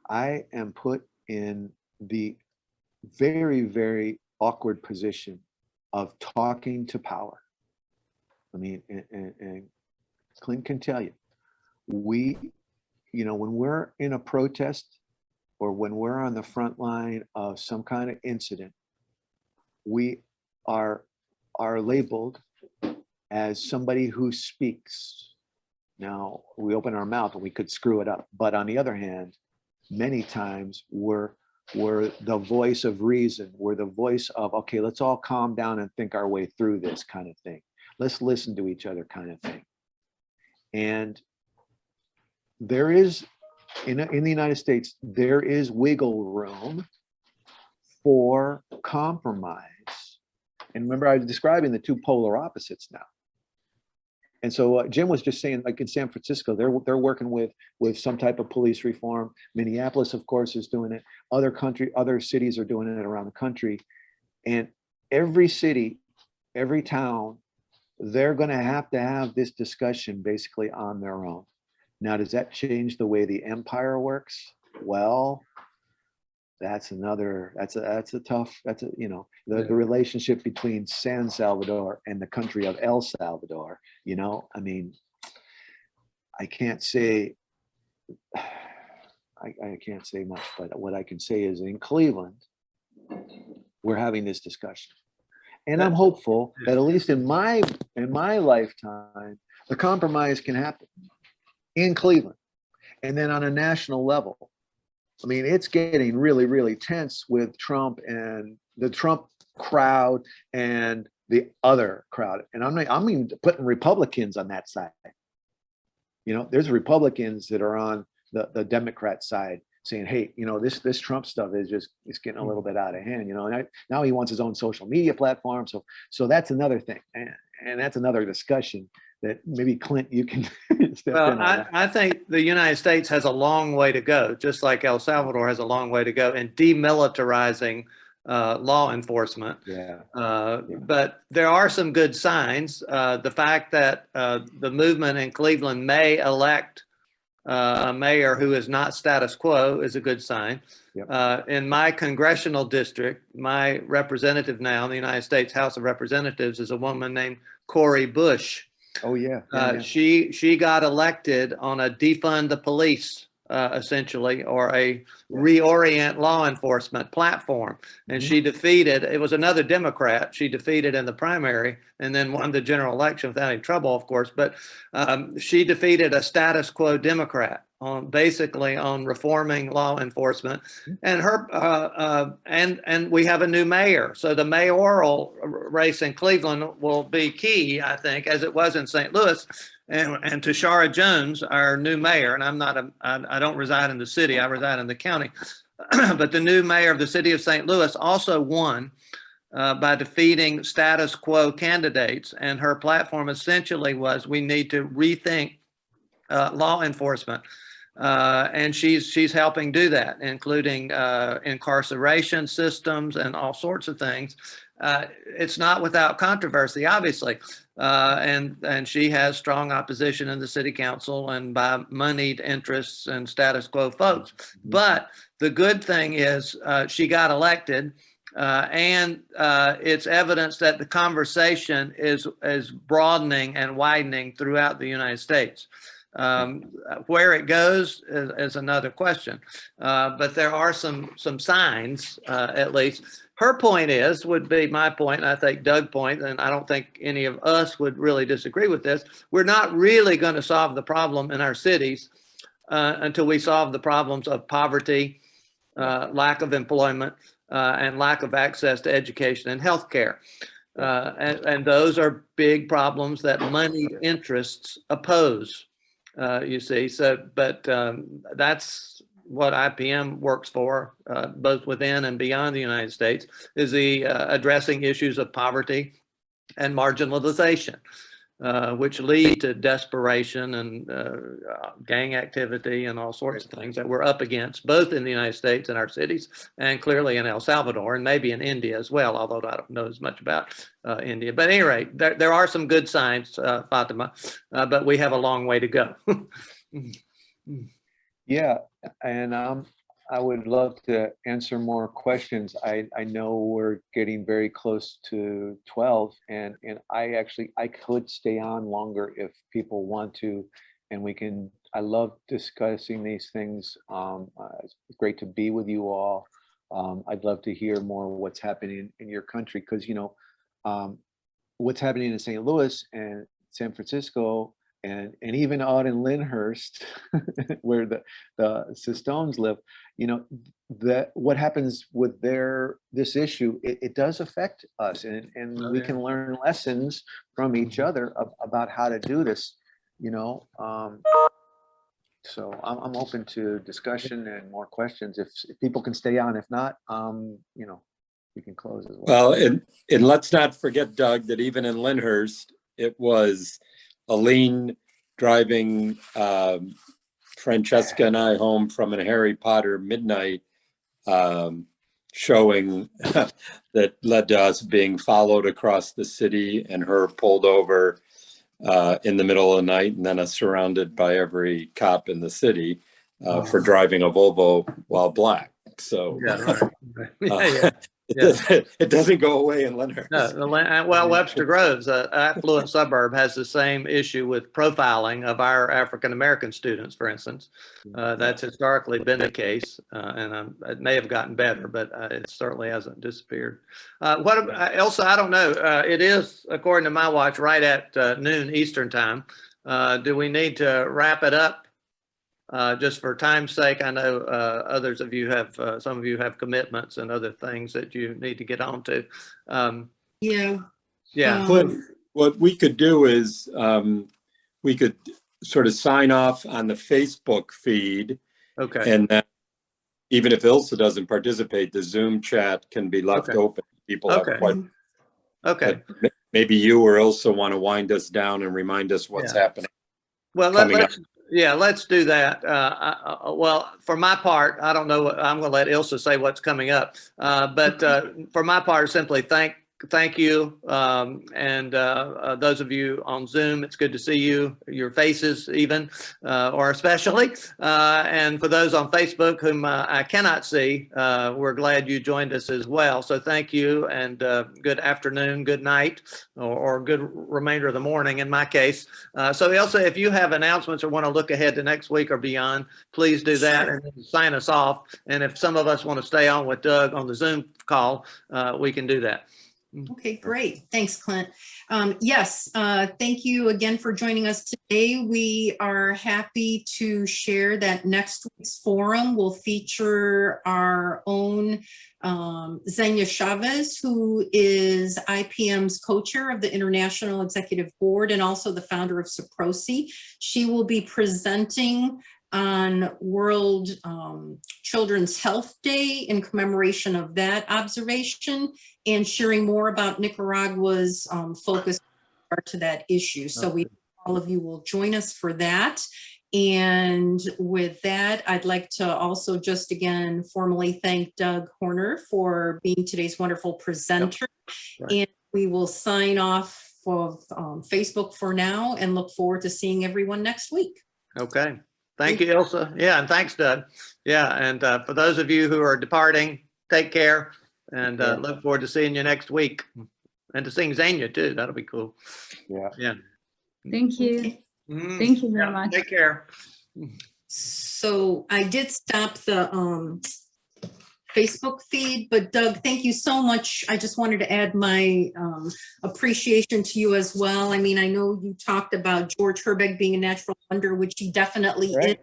I am put in the very, very awkward position of talking to power. I mean, and Clint can tell you, we when we're in a protest or when we're on the front line of some kind of incident, we are labeled as somebody who speaks. Now, we open our mouth and we could screw it up. But on the other hand, many times we're the voice of reason. We're the voice of, okay, let's all calm down and think our way through this kind of thing. Let's listen to each other kind of thing. And there is, in the United States, there is wiggle room for compromise. And remember, I was describing the two polar opposites now. And so Jim was just saying, like in San Francisco, they're working with some type of police reform. Minneapolis, of course, is doing it. Other cities are doing it around the country. And every city, every town, they're going to have this discussion basically on their own. Now, does that change the way the empire works? Well, that's a tough, the relationship between San Salvador and the country of El Salvador, I mean, I can't say, I can't say much, but what I can say is in Cleveland, we're having this discussion. And I'm hopeful that at least in my lifetime, the compromise can happen in Cleveland. And then on a national level, I mean, it's getting really, really tense with Trump and the Trump crowd and the other crowd. And I'm even putting Republicans on that side. There's Republicans that are on the Democrat side saying, hey, this Trump stuff is getting a little bit out of hand, and now he wants his own social media platform. So that's another thing. And that's another discussion that maybe Clint, you can step in on that. I think the United States has a long way to go, just like El Salvador has a long way to go in demilitarizing law enforcement. Yeah. But there are some good signs. The fact that the movement in Cleveland may elect a mayor who is not status quo is a good sign. Yep. In my congressional district, my representative now in the United States House of Representatives is a woman named Cori Bush. Oh, yeah. She got elected on a defund the police, essentially, or a reorient law enforcement platform. And she defeated, it was another Democrat she defeated in the primary and then won the general election without any trouble, of course. But she defeated a status quo Democrat basically on reforming law enforcement. And and we have a new mayor. So the mayoral race in Cleveland will be key, I think, as it was in St. Louis. And Tashara Jones, our new mayor, and I don't reside in the city, I reside in the county, but the new mayor of the city of St. Louis also won by defeating status quo candidates. And her platform essentially was, we need to rethink law enforcement. And she's helping do that, including incarceration systems and all sorts of things. It's not without controversy, obviously. And she has strong opposition in the city council and by moneyed interests and status quo folks. But the good thing is she got elected, and it's evidence that the conversation is broadening and widening throughout the United States. Where it goes is another question, but there are some signs, at least. Her point would be my point, and I think Doug's point, and I don't think any of us would really disagree with this. We're not really going to solve the problem in our cities until we solve the problems of poverty, lack of employment, and lack of access to education and healthcare. And those are big problems that moneyed interests oppose. You see, but that's what IPM works for, both within and beyond the United States, is the addressing issues of poverty and marginalization, which lead to desperation and gang activity and all sorts of things that we're up against, both in the United States and our cities, and clearly in El Salvador, and maybe in India as well, although I don't know as much about India. But at any rate, there are some good signs, Fatima, but we have a long way to go. Yeah, and I would love to answer more questions. I know we're getting very close to 12, and I could stay on longer if people want to, and I love discussing these things. It's great to be with you all. I'd love to hear more what's happening in your country, because, what's happening in St. Louis and San Francisco and even out in Lyndhurst, where the Cistones live, that what happens with this issue, it does affect us, and we can learn lessons from each other about how to do this, so I'm open to discussion and more questions if people can stay on. If not, we can close as well. Well, and let's not forget, Doug, that even in Lyndhurst, it was Aline driving Francesca and I home from a Harry Potter midnight showing that led to us being followed across the city, and her pulled over in the middle of the night, and then us surrounded by every cop in the city for driving a Volvo while black. So it doesn't go away in Lyndhurst. No, well, Webster Groves, an affluent suburb, has the same issue with profiling of our African-American students, for instance. That's historically been the case, and it may have gotten better, but it certainly hasn't disappeared. Elsa, I don't know. It is, according to my watch, right at noon Eastern time. Do we need to wrap it up? Just for time's sake, I know others of you have, some of you have commitments and other things that you need to get on to. Yeah. Clint, what we could do is we could sort of sign off on the Facebook feed. Okay. And then even if Ilsa doesn't participate, the Zoom chat can be left open. People have questions. Okay. But maybe you or Ilsa want to wind us down and remind us what's happening. Well, let's do that. Well, for my part, I don't know. I'm going to let Ilsa say what's coming up. But for my part, simply thank you. And those of you on Zoom, it's good to see you, your faces even, or especially. And for those on Facebook whom I cannot see, we're glad you joined us as well. So thank you, and good afternoon, good night, or good remainder of the morning in my case. So Elsa, if you have announcements or want to look ahead to next week or beyond, please do that and sign us off. And if some of us want to stay on with Doug on the Zoom call, we can do that. Okay, great. Thanks, Clint. Yes, thank you again for joining us today. We are happy to share that next week's forum will feature our own Xenia Chavez, who is IPM's co-chair of the International Executive Board and also the founder of Saprosi. She will be presenting on World Children's Health Day in commemoration of that observation, and sharing more about Nicaragua's focus to that issue. So we, all of you will join us for that. And with that, I'd like to also just again formally thank Doug Horner for being today's wonderful presenter. And we will sign off of Facebook for now and look forward to seeing everyone next week. Okay. Thank you, Elsa. Yeah, and thanks, Doug. Yeah, and for those of you who are departing, take care, and look forward to seeing you next week, and to seeing Xenia too. That'll be cool. Yeah. Thank you. Thank you very much. Take care. So I did stop the Facebook feed, but Doug, thank you so much. I just wanted to add my appreciation to you as well. I mean, I know you talked about George Herbeck being a natural wonder, which he definitely is,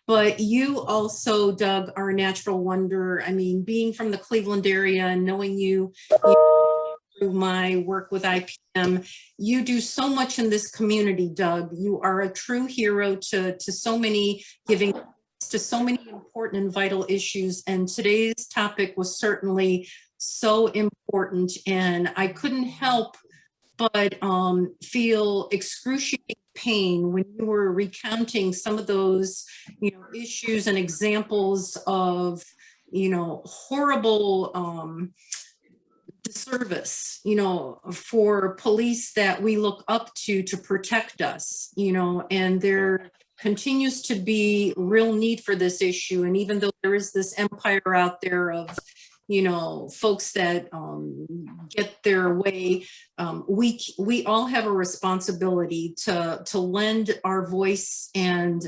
but you also, Doug, are a natural wonder. I mean, being from the Cleveland area and knowing you through my work with IPM, you do so much in this community, Doug. You are a true hero to so many, giving to so many important and vital issues. And today's topic was certainly so important. And I couldn't help but feel excruciating pain when you were recounting some of those, issues and examples of, horrible disservice, for police that we look up to protect us, and there continues to be real need for this issue. And even though there is this empire out there of, you know, folks that get their way. We all have a responsibility to lend our voice and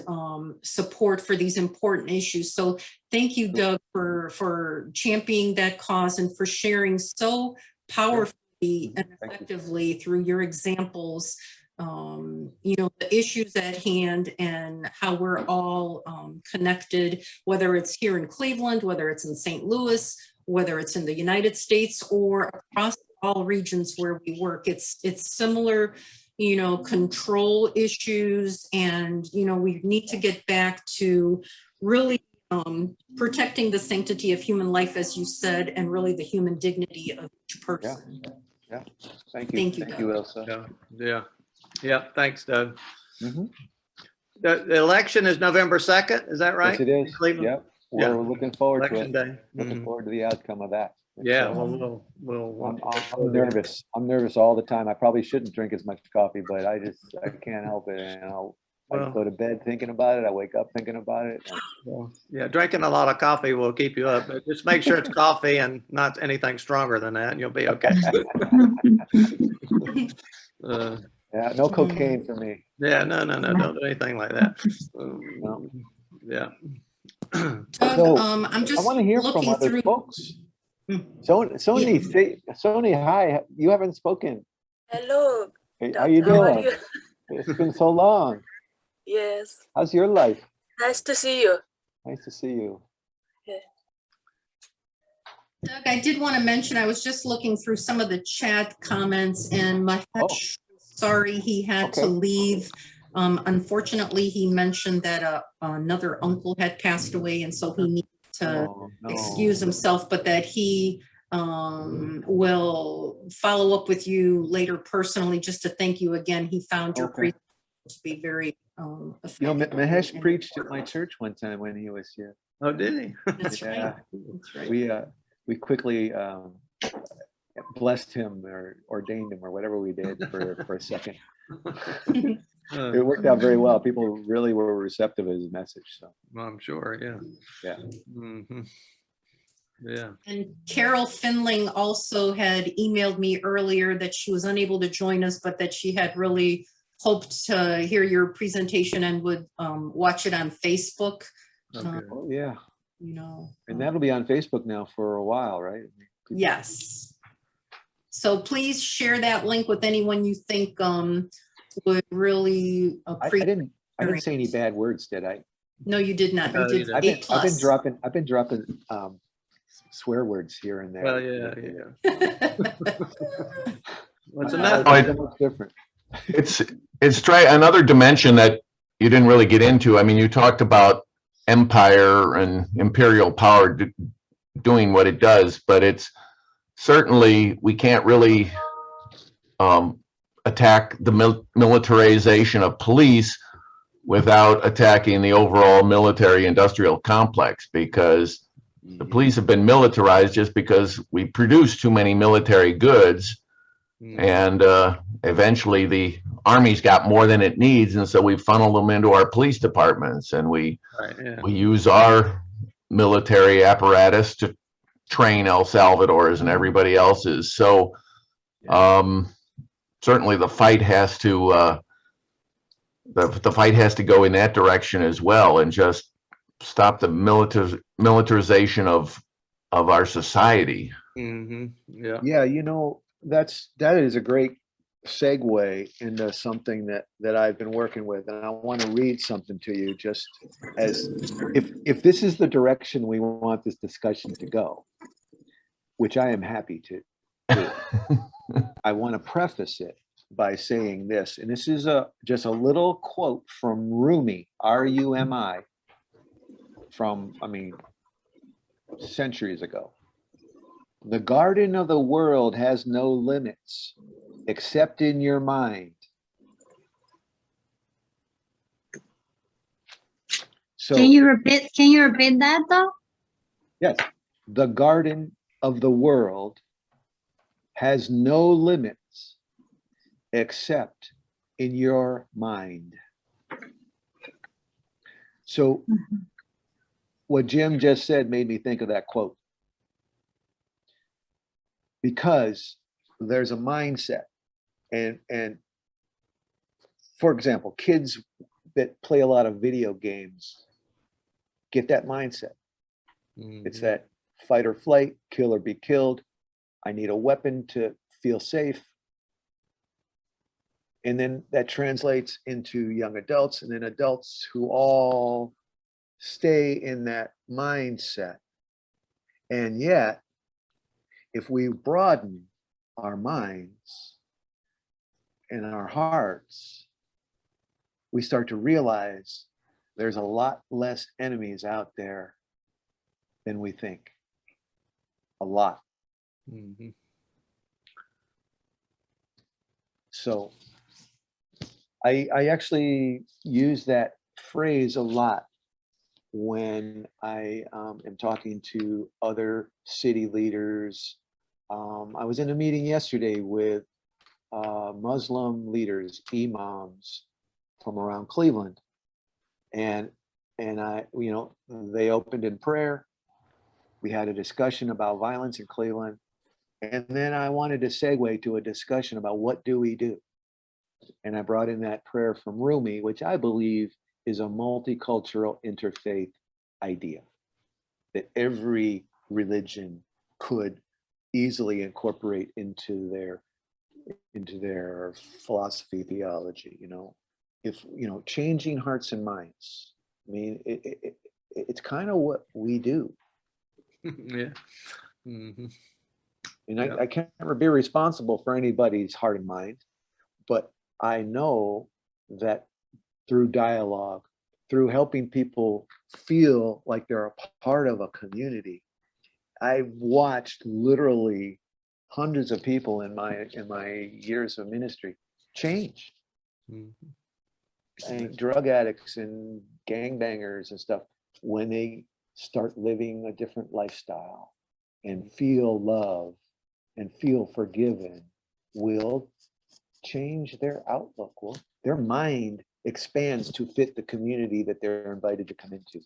support for these important issues. So thank you, Doug, for championing that cause and for sharing so powerfully and effectively through your examples, you know, the issues at hand and how we're all connected, whether it's here in Cleveland, whether it's in St. Louis, whether it's in the United States or across all regions where we work. It's similar, you know, control issues, and, you know, we need to get back to really protecting the sanctity of human life, as you said, and really the human dignity of each person. Yeah. Thank you. Thank you, Thank you, Elsa. Yeah. Thanks, Doug. Mhm. The election is November 2nd. Is that right? Yes, it is. Cleveland? Yep. We're looking forward to Election it. day. Looking Mhm. forward to the outcome of that. It's, Yeah, well, we'll. I'm nervous. I'm nervous all the time. I probably shouldn't drink as much coffee, but I can't help it. And I Well- go to bed thinking about it. I wake up thinking about it. Yeah, drinking a lot of coffee will keep you up, but just make sure it's coffee and not anything stronger than that, and you'll be okay. Yeah, no cocaine for me. Yeah, no, don't do anything like that. No. Yeah. Doug, So, I'm just I want to hear from looking other through. folks. Sony, hi. You haven't spoken. Hello. Hey, how Doc, you how are doing? you? It's been so long. Yes. How's your life? Nice to see you. Nice to see you. Doug, I did want to mention, I was just looking through some of the chat comments, and Mahesh, sorry he had to Okay. leave. Unfortunately, he mentioned that another uncle had passed away, and so he needed to Oh, no. excuse himself, but that he will follow up with you later personally just to thank you again. He found your Okay. presentation to be very You know, effective. Mahesh and preached at my important. church one time when he was here. Oh, did he? That's right. Yeah. That's right. We quickly blessed him or ordained him or whatever we did for a second. It worked out very well. People really were receptive to his message. So I'm sure, yeah. yeah. Mhm. Yeah. And Carol Finling also had emailed me earlier that she was unable to join us, but that she had really hoped to hear your presentation and would watch it on Facebook. Okay. Oh yeah. You know. And that'll be on Facebook now for a while, right? Yes. So please share that link with anyone you think would really I appreciate. didn't say any bad words, did I? No, you did not. No, You you did didn't. A+. I've been dropping swear words here and there. Well, yeah. What's My enough? life is so much different. It's another dimension that you didn't really get into. I mean, you talked about empire and imperial power doing what it does, but it's certainly, we can't really attack the militarization of police without attacking the overall military industrial complex, because the police have been militarized just because we produce too many military goods. And eventually the Army's got more than it needs, and so we funnel them into our police departments, and we use our military apparatus to train El Salvador's and everybody else's. So certainly the fight has to the fight has to go in that direction as well, and just stop the militarization of our society. Yeah. Yeah, you know, that is a great segue into something that I've been working with, and I want to read something to you, just as if this is the direction we want this discussion to go, which I am happy to do. I want to preface it by saying this, and this is just a little quote from Rumi, R-U-M-I, from, I mean, centuries ago. The garden of the world has no limits except in your mind. So Can you repeat that though? yes, the garden of the world has no limits except in your mind. So what Jim just said made me think of that quote. because there's a mindset. And for example, kids that play a lot of video games get that mindset. It's that fight or flight, kill or be killed. I need a weapon to feel safe. And then that translates into young adults, and then adults who all stay in that mindset. And yet, if we broaden our minds and our hearts, we start to realize there's a lot less enemies out there than we think. A lot. So I actually use that phrase a lot when I am talking to other city leaders. I was in a meeting yesterday with Muslim leaders, imams from around Cleveland, and I, they opened in prayer. We had a discussion about violence in Cleveland, and then I wanted to segue to a discussion about what do we do. And I brought in that prayer from Rumi, which I believe is a multicultural interfaith idea that every religion could easily incorporate into their philosophy, theology. If changing hearts and minds. I mean, it's kind of what we do. Yeah. And I can't ever be responsible for anybody's heart and mind, but I know that through dialogue, through helping people feel like they're a part of a community, I've watched literally hundreds of people in my years of ministry change. And drug addicts and gangbangers and stuff, when they start living a different lifestyle and feel love and feel forgiven, will change their outlook. Well, their mind expands to fit the community that they're invited to come into.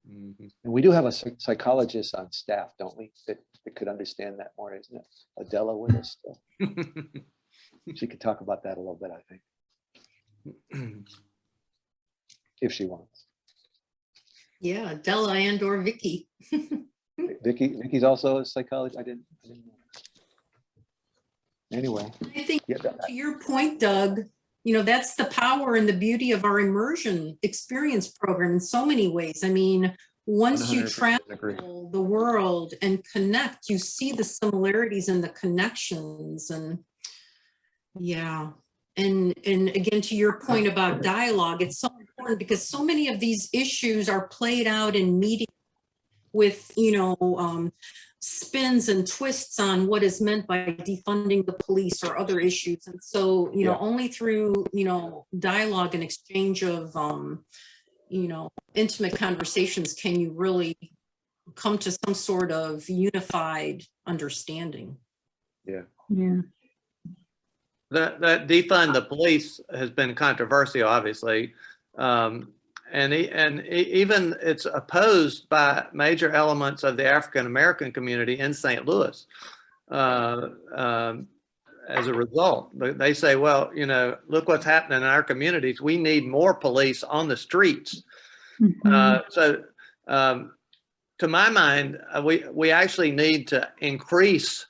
And we do have a psychologist on staff, don't we, that could understand that more, isn't it? Adela with us still. She could talk about that a little bit, I think, if she wants. Yeah, Della and or Vicky. Vicky's also a psychologist. I didn't know. Anyway. I think to your point, Doug, that's the power and the beauty of our immersion experience program in so many ways. I mean, once you travel the world and connect, you see the similarities and the connections. And yeah. And again, to your point about dialogue, it's so important because so many of these issues are played out in meetings with, spins and twists on what is meant by defunding the police or other issues. And so, only through, dialogue and exchange of, intimate conversations can you really come to some sort of unified understanding. Yeah. Yeah. That defund the police has been controversial, obviously. And even it's opposed by major elements of the African-American community in St. Louis as a result. They say, well, look what's happening in our communities. We need more police on the streets. So to my mind, we actually need to increase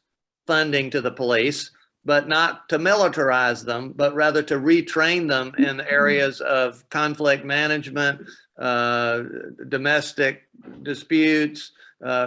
funding to the police, but not to militarize them, but rather to retrain them in areas of conflict management, domestic disputes,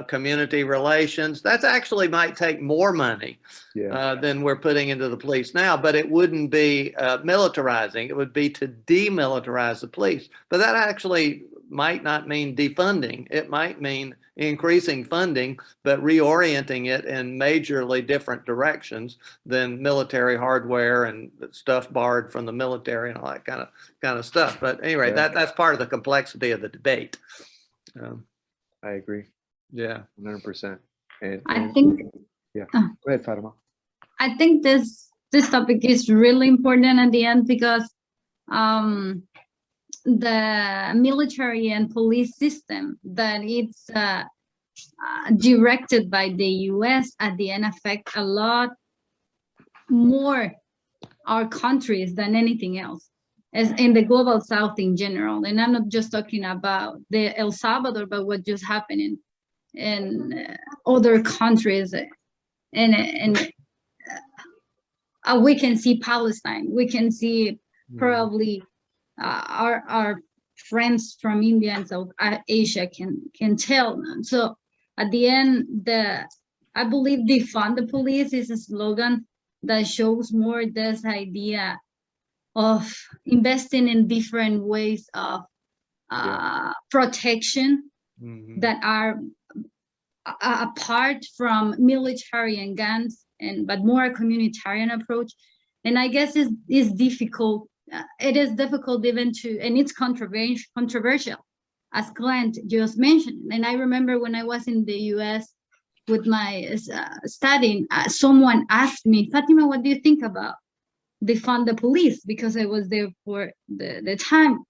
community relations. That actually might take more money than we're putting into the police now, but it wouldn't be militarizing. It would be to demilitarize the police. But that actually might not mean defunding. It might mean increasing funding, but reorienting it in majorly different directions than military hardware and stuff borrowed from the military and all that kind of stuff. But anyway, that's part of the complexity of the debate. I agree. Yeah, 100%. And I think. Yeah. Go ahead, Fatima. I think this topic is really important at the end because the military and police system that it's directed by the US at the end affect a lot more our countries than anything else, as in the global South in general. And I'm not just talking about the El Salvador, but what just happened in other countries. And we can see Palestine. We can see probably our friends from India and South Asia can tell. So at the end, I believe defund the police is a slogan that shows more this idea of investing in different ways of protection that are apart from military and guns, but more a communitarian approach. And I guess it's difficult. It is difficult even to, and it's controversial, as Clint just mentioned. And I remember when I was in the US with my studying, someone asked me, Fatima, what do you think about defund the police? Because I was there for the time.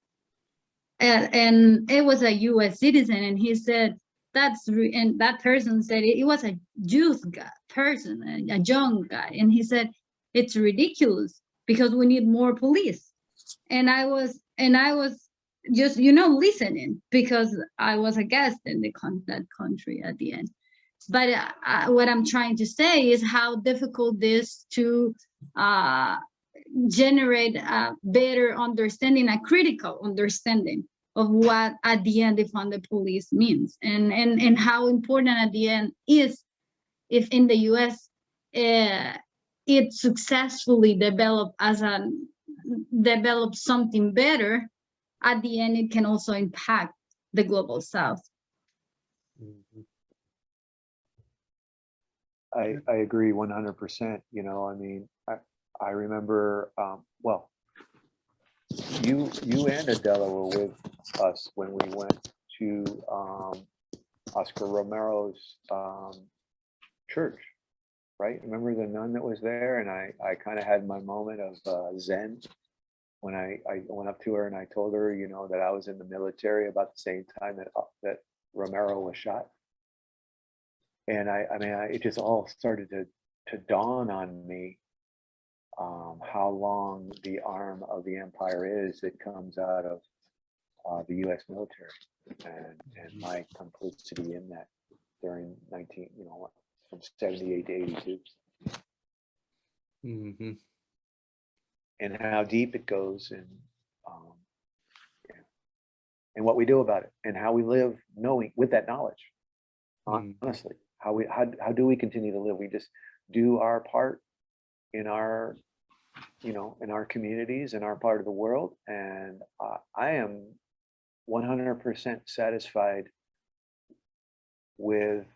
And it was a US citizen, and he said, and that person said it was a youth person, a young guy. And he said, it's ridiculous because we need more police. And I was just, listening, because I was a guest in that country at the end. But what I'm trying to say is how difficult it is to generate a better understanding, a critical understanding of what at the end defund the police means, and how important at the end is if in the US it successfully developed something better. At the end, it can also impact the global South. I agree 100%. I remember, you and Adela were with us when we went to Oscar Romero's church, right? Remember the nun that was there? And I kind of had my moment of Zen when I went up to her and I told her, that I was in the military about the same time that Romero was shot. And it just all started to dawn on me how long the arm of the empire is that comes out of the U.S. military, and my complicity in that during from 78 to 82. And how deep it goes, and what we do about it, and how we live knowing with that knowledge. Honestly, how do we continue to live? We just do our part in our in our communities, in our part of the world, and I am 100% satisfied with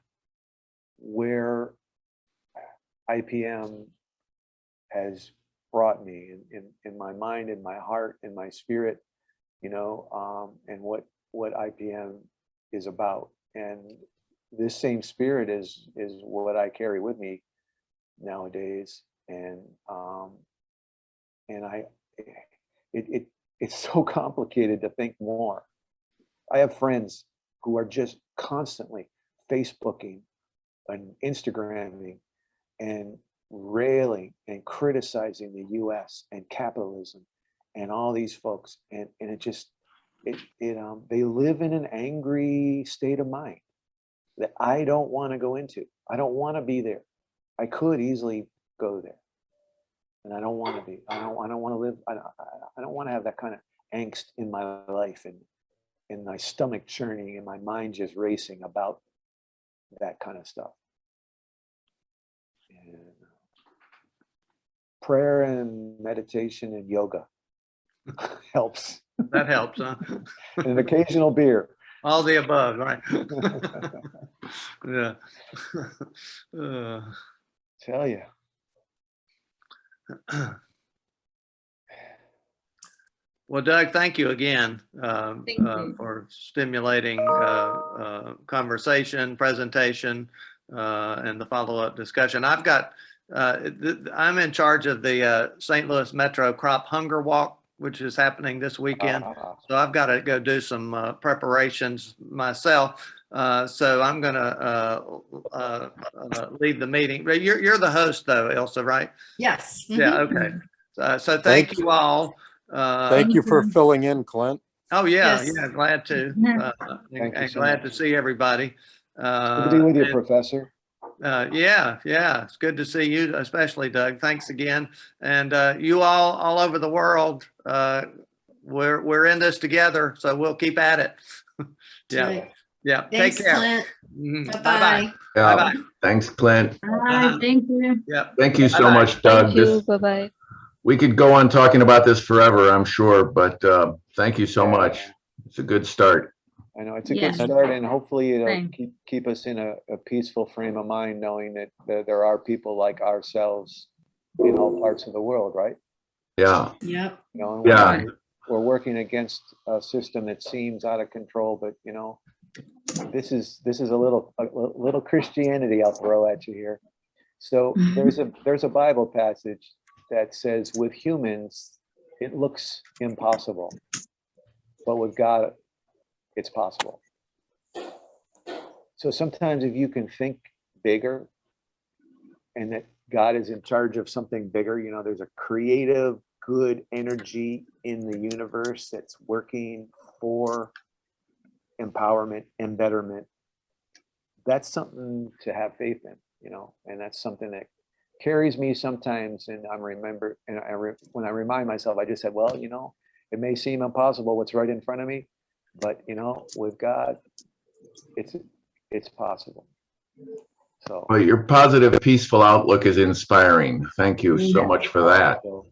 where IPM has brought me in my mind, in my heart, in my spirit, and what IPM is about. And this same spirit is what I carry with me nowadays. And it's so complicated to think more. I have friends who are just constantly Facebooking and Instagramming and railing and criticizing the US and capitalism and all these folks, and they live in an angry state of mind that I don't want to go into. I don't want to be there. I could easily go there, and I don't want to be. I don't want to live. I don't want to have that kind of angst in my life, and my stomach churning and my mind just racing about that kind of stuff. And prayer and meditation and yoga helps. That helps, huh? And an occasional beer. All the above, right? Yeah. Tell you. Well, Doug, thank you again Thank you. for stimulating conversation, presentation, and the follow-up discussion. I've got, I'm in charge of the St. Louis Metro Crop Hunger Walk, which is happening this weekend. So I've got to go do some preparations myself. So I'm going to leave the meeting. You're the host, though, Elsa, right? Yes. Yeah. Okay. So thank you all. Thank you for filling in, Clint. Oh yeah, Yes. yeah. Glad to. Thank you And so glad much. to see everybody. Good to be with you, And, Professor. yeah, it's good to see you, especially Doug. Thanks again, and you all over the world. We're in this together, so we'll keep at it. Yeah, Right. yeah. Thanks, Take care. Clint. Mhm. Bye-bye. Bye-bye. Yeah, Bye-bye. thanks, Clint. Bye, thank you. Yeah. Thank you so Bye-bye. much, Doug. This, Bye-bye. we could go on talking about this forever, I'm sure, but thank you so Yeah. much. It's a good start. I know it's a Yeah. good start, and hopefully it'll Thanks. keep us in a peaceful frame of mind, knowing that there are people like ourselves in all parts of the world, right? Yeah, Yep. You know, and yeah. we're working against a system that seems out of control, but you know, this is a little Christianity I'll throw at you here. So there's a Bible passage that says, with humans it looks impossible, but with God it's possible. So sometimes if you can think bigger and that God is in charge of something bigger, you know, there's a creative, good energy in the universe that's working for empowerment and betterment. That's something to have faith in, you know, and that's something that carries me sometimes. And when I remind myself, I just said, well, you know, it may seem impossible what's right in front of me, but you know, with God, it's possible. So Well, your positive, peaceful outlook is inspiring. Thank you so Yeah. much for that. so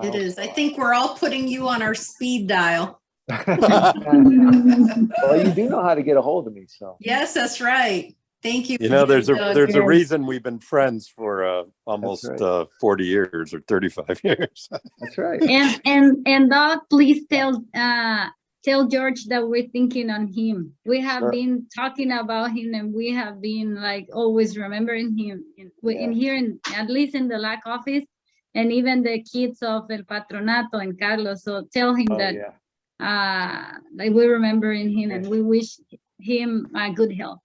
It is. I think we're all putting you on our speed dial. well, you do know how to get a hold of me, so Yes, that's right. Thank you. You know, there's a Doug. there's a reason we've been friends for almost right. 40 years or 35 years. that's right. And Doc, please tell George that we're thinking on him. We have Sure. been talking about him, and we have been like always remembering him in here, at least in the LAC office, and even the kids of El Patronato and Carlos. So tell him Oh, that yeah. like we're remembering him, and we wish him good health.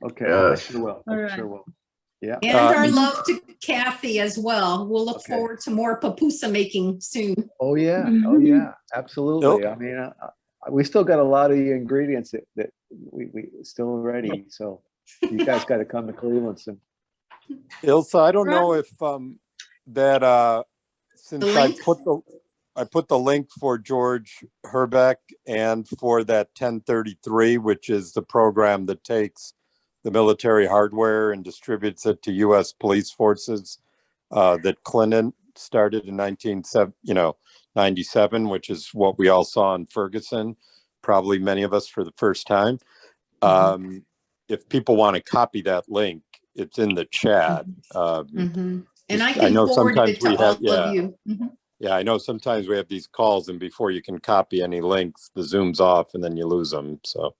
Okay. Yes. Sure will. All right. Sure will. Yeah. And our love to Kathy as well. We'll look Okay. forward to more pupusa making soon. Oh yeah. Oh Mhm. yeah. Absolutely. I mean, we still got a lot of the ingredients that we still ready. So you guys got to come to Cleveland soon. Ilsa, I don't know if that since The link? I put the link for George Herbeck and for that 1033, which is the program that takes the military hardware and distributes it to U.S. police forces that Clinton started in 1997, which is what we all saw in Ferguson, probably many of us for the first time. If people want to copy that link, it's in the chat. And I I can know forward it sometimes we to all have- of you. Mhm. Yeah, I know sometimes we have these calls, and before you can copy any links, the Zoom's off and then you lose them. So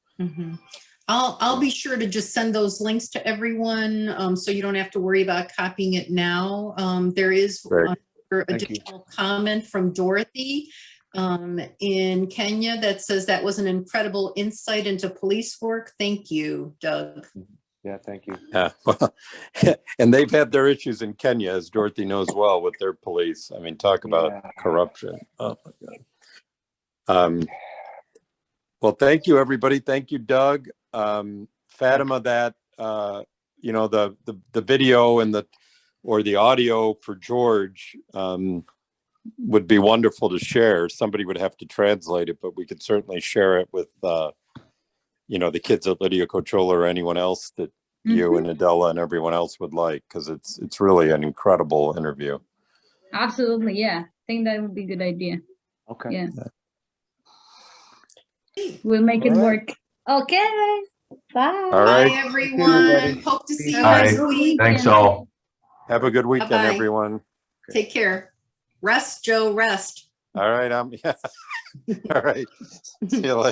I'll be sure to just send those links to everyone, so you don't have to worry about copying it now. There is Great. another Thank you. additional comment from Dorothy in Kenya that says that was an incredible insight into police work. Thank you, Doug. Yeah. Thank you. yeah, well, and they've had their issues in Kenya, as Dorothy knows well, with their police. I mean, talk about Yeah. corruption. Oh my God. Well, thank you, everybody. Thank you, Doug. Fatima, that you know, the video and the audio for George would be wonderful to share. Somebody would have to translate it, but we could certainly share it with you know, the kids at Lydia Cochola or anyone else that you and Adela and everyone else would like, because it's really an incredible interview. Absolutely, yeah. I think that would be a good idea. Okay. Yeah. We'll make it All work. Okay. Bye. All right. Bye, everyone. everybody. Hope to see you Bye. next week. Thanks all. Have a good weekend, Bye-bye. everyone. Take care. Rest, Joe, rest. All right. Yeah. All right. See you later.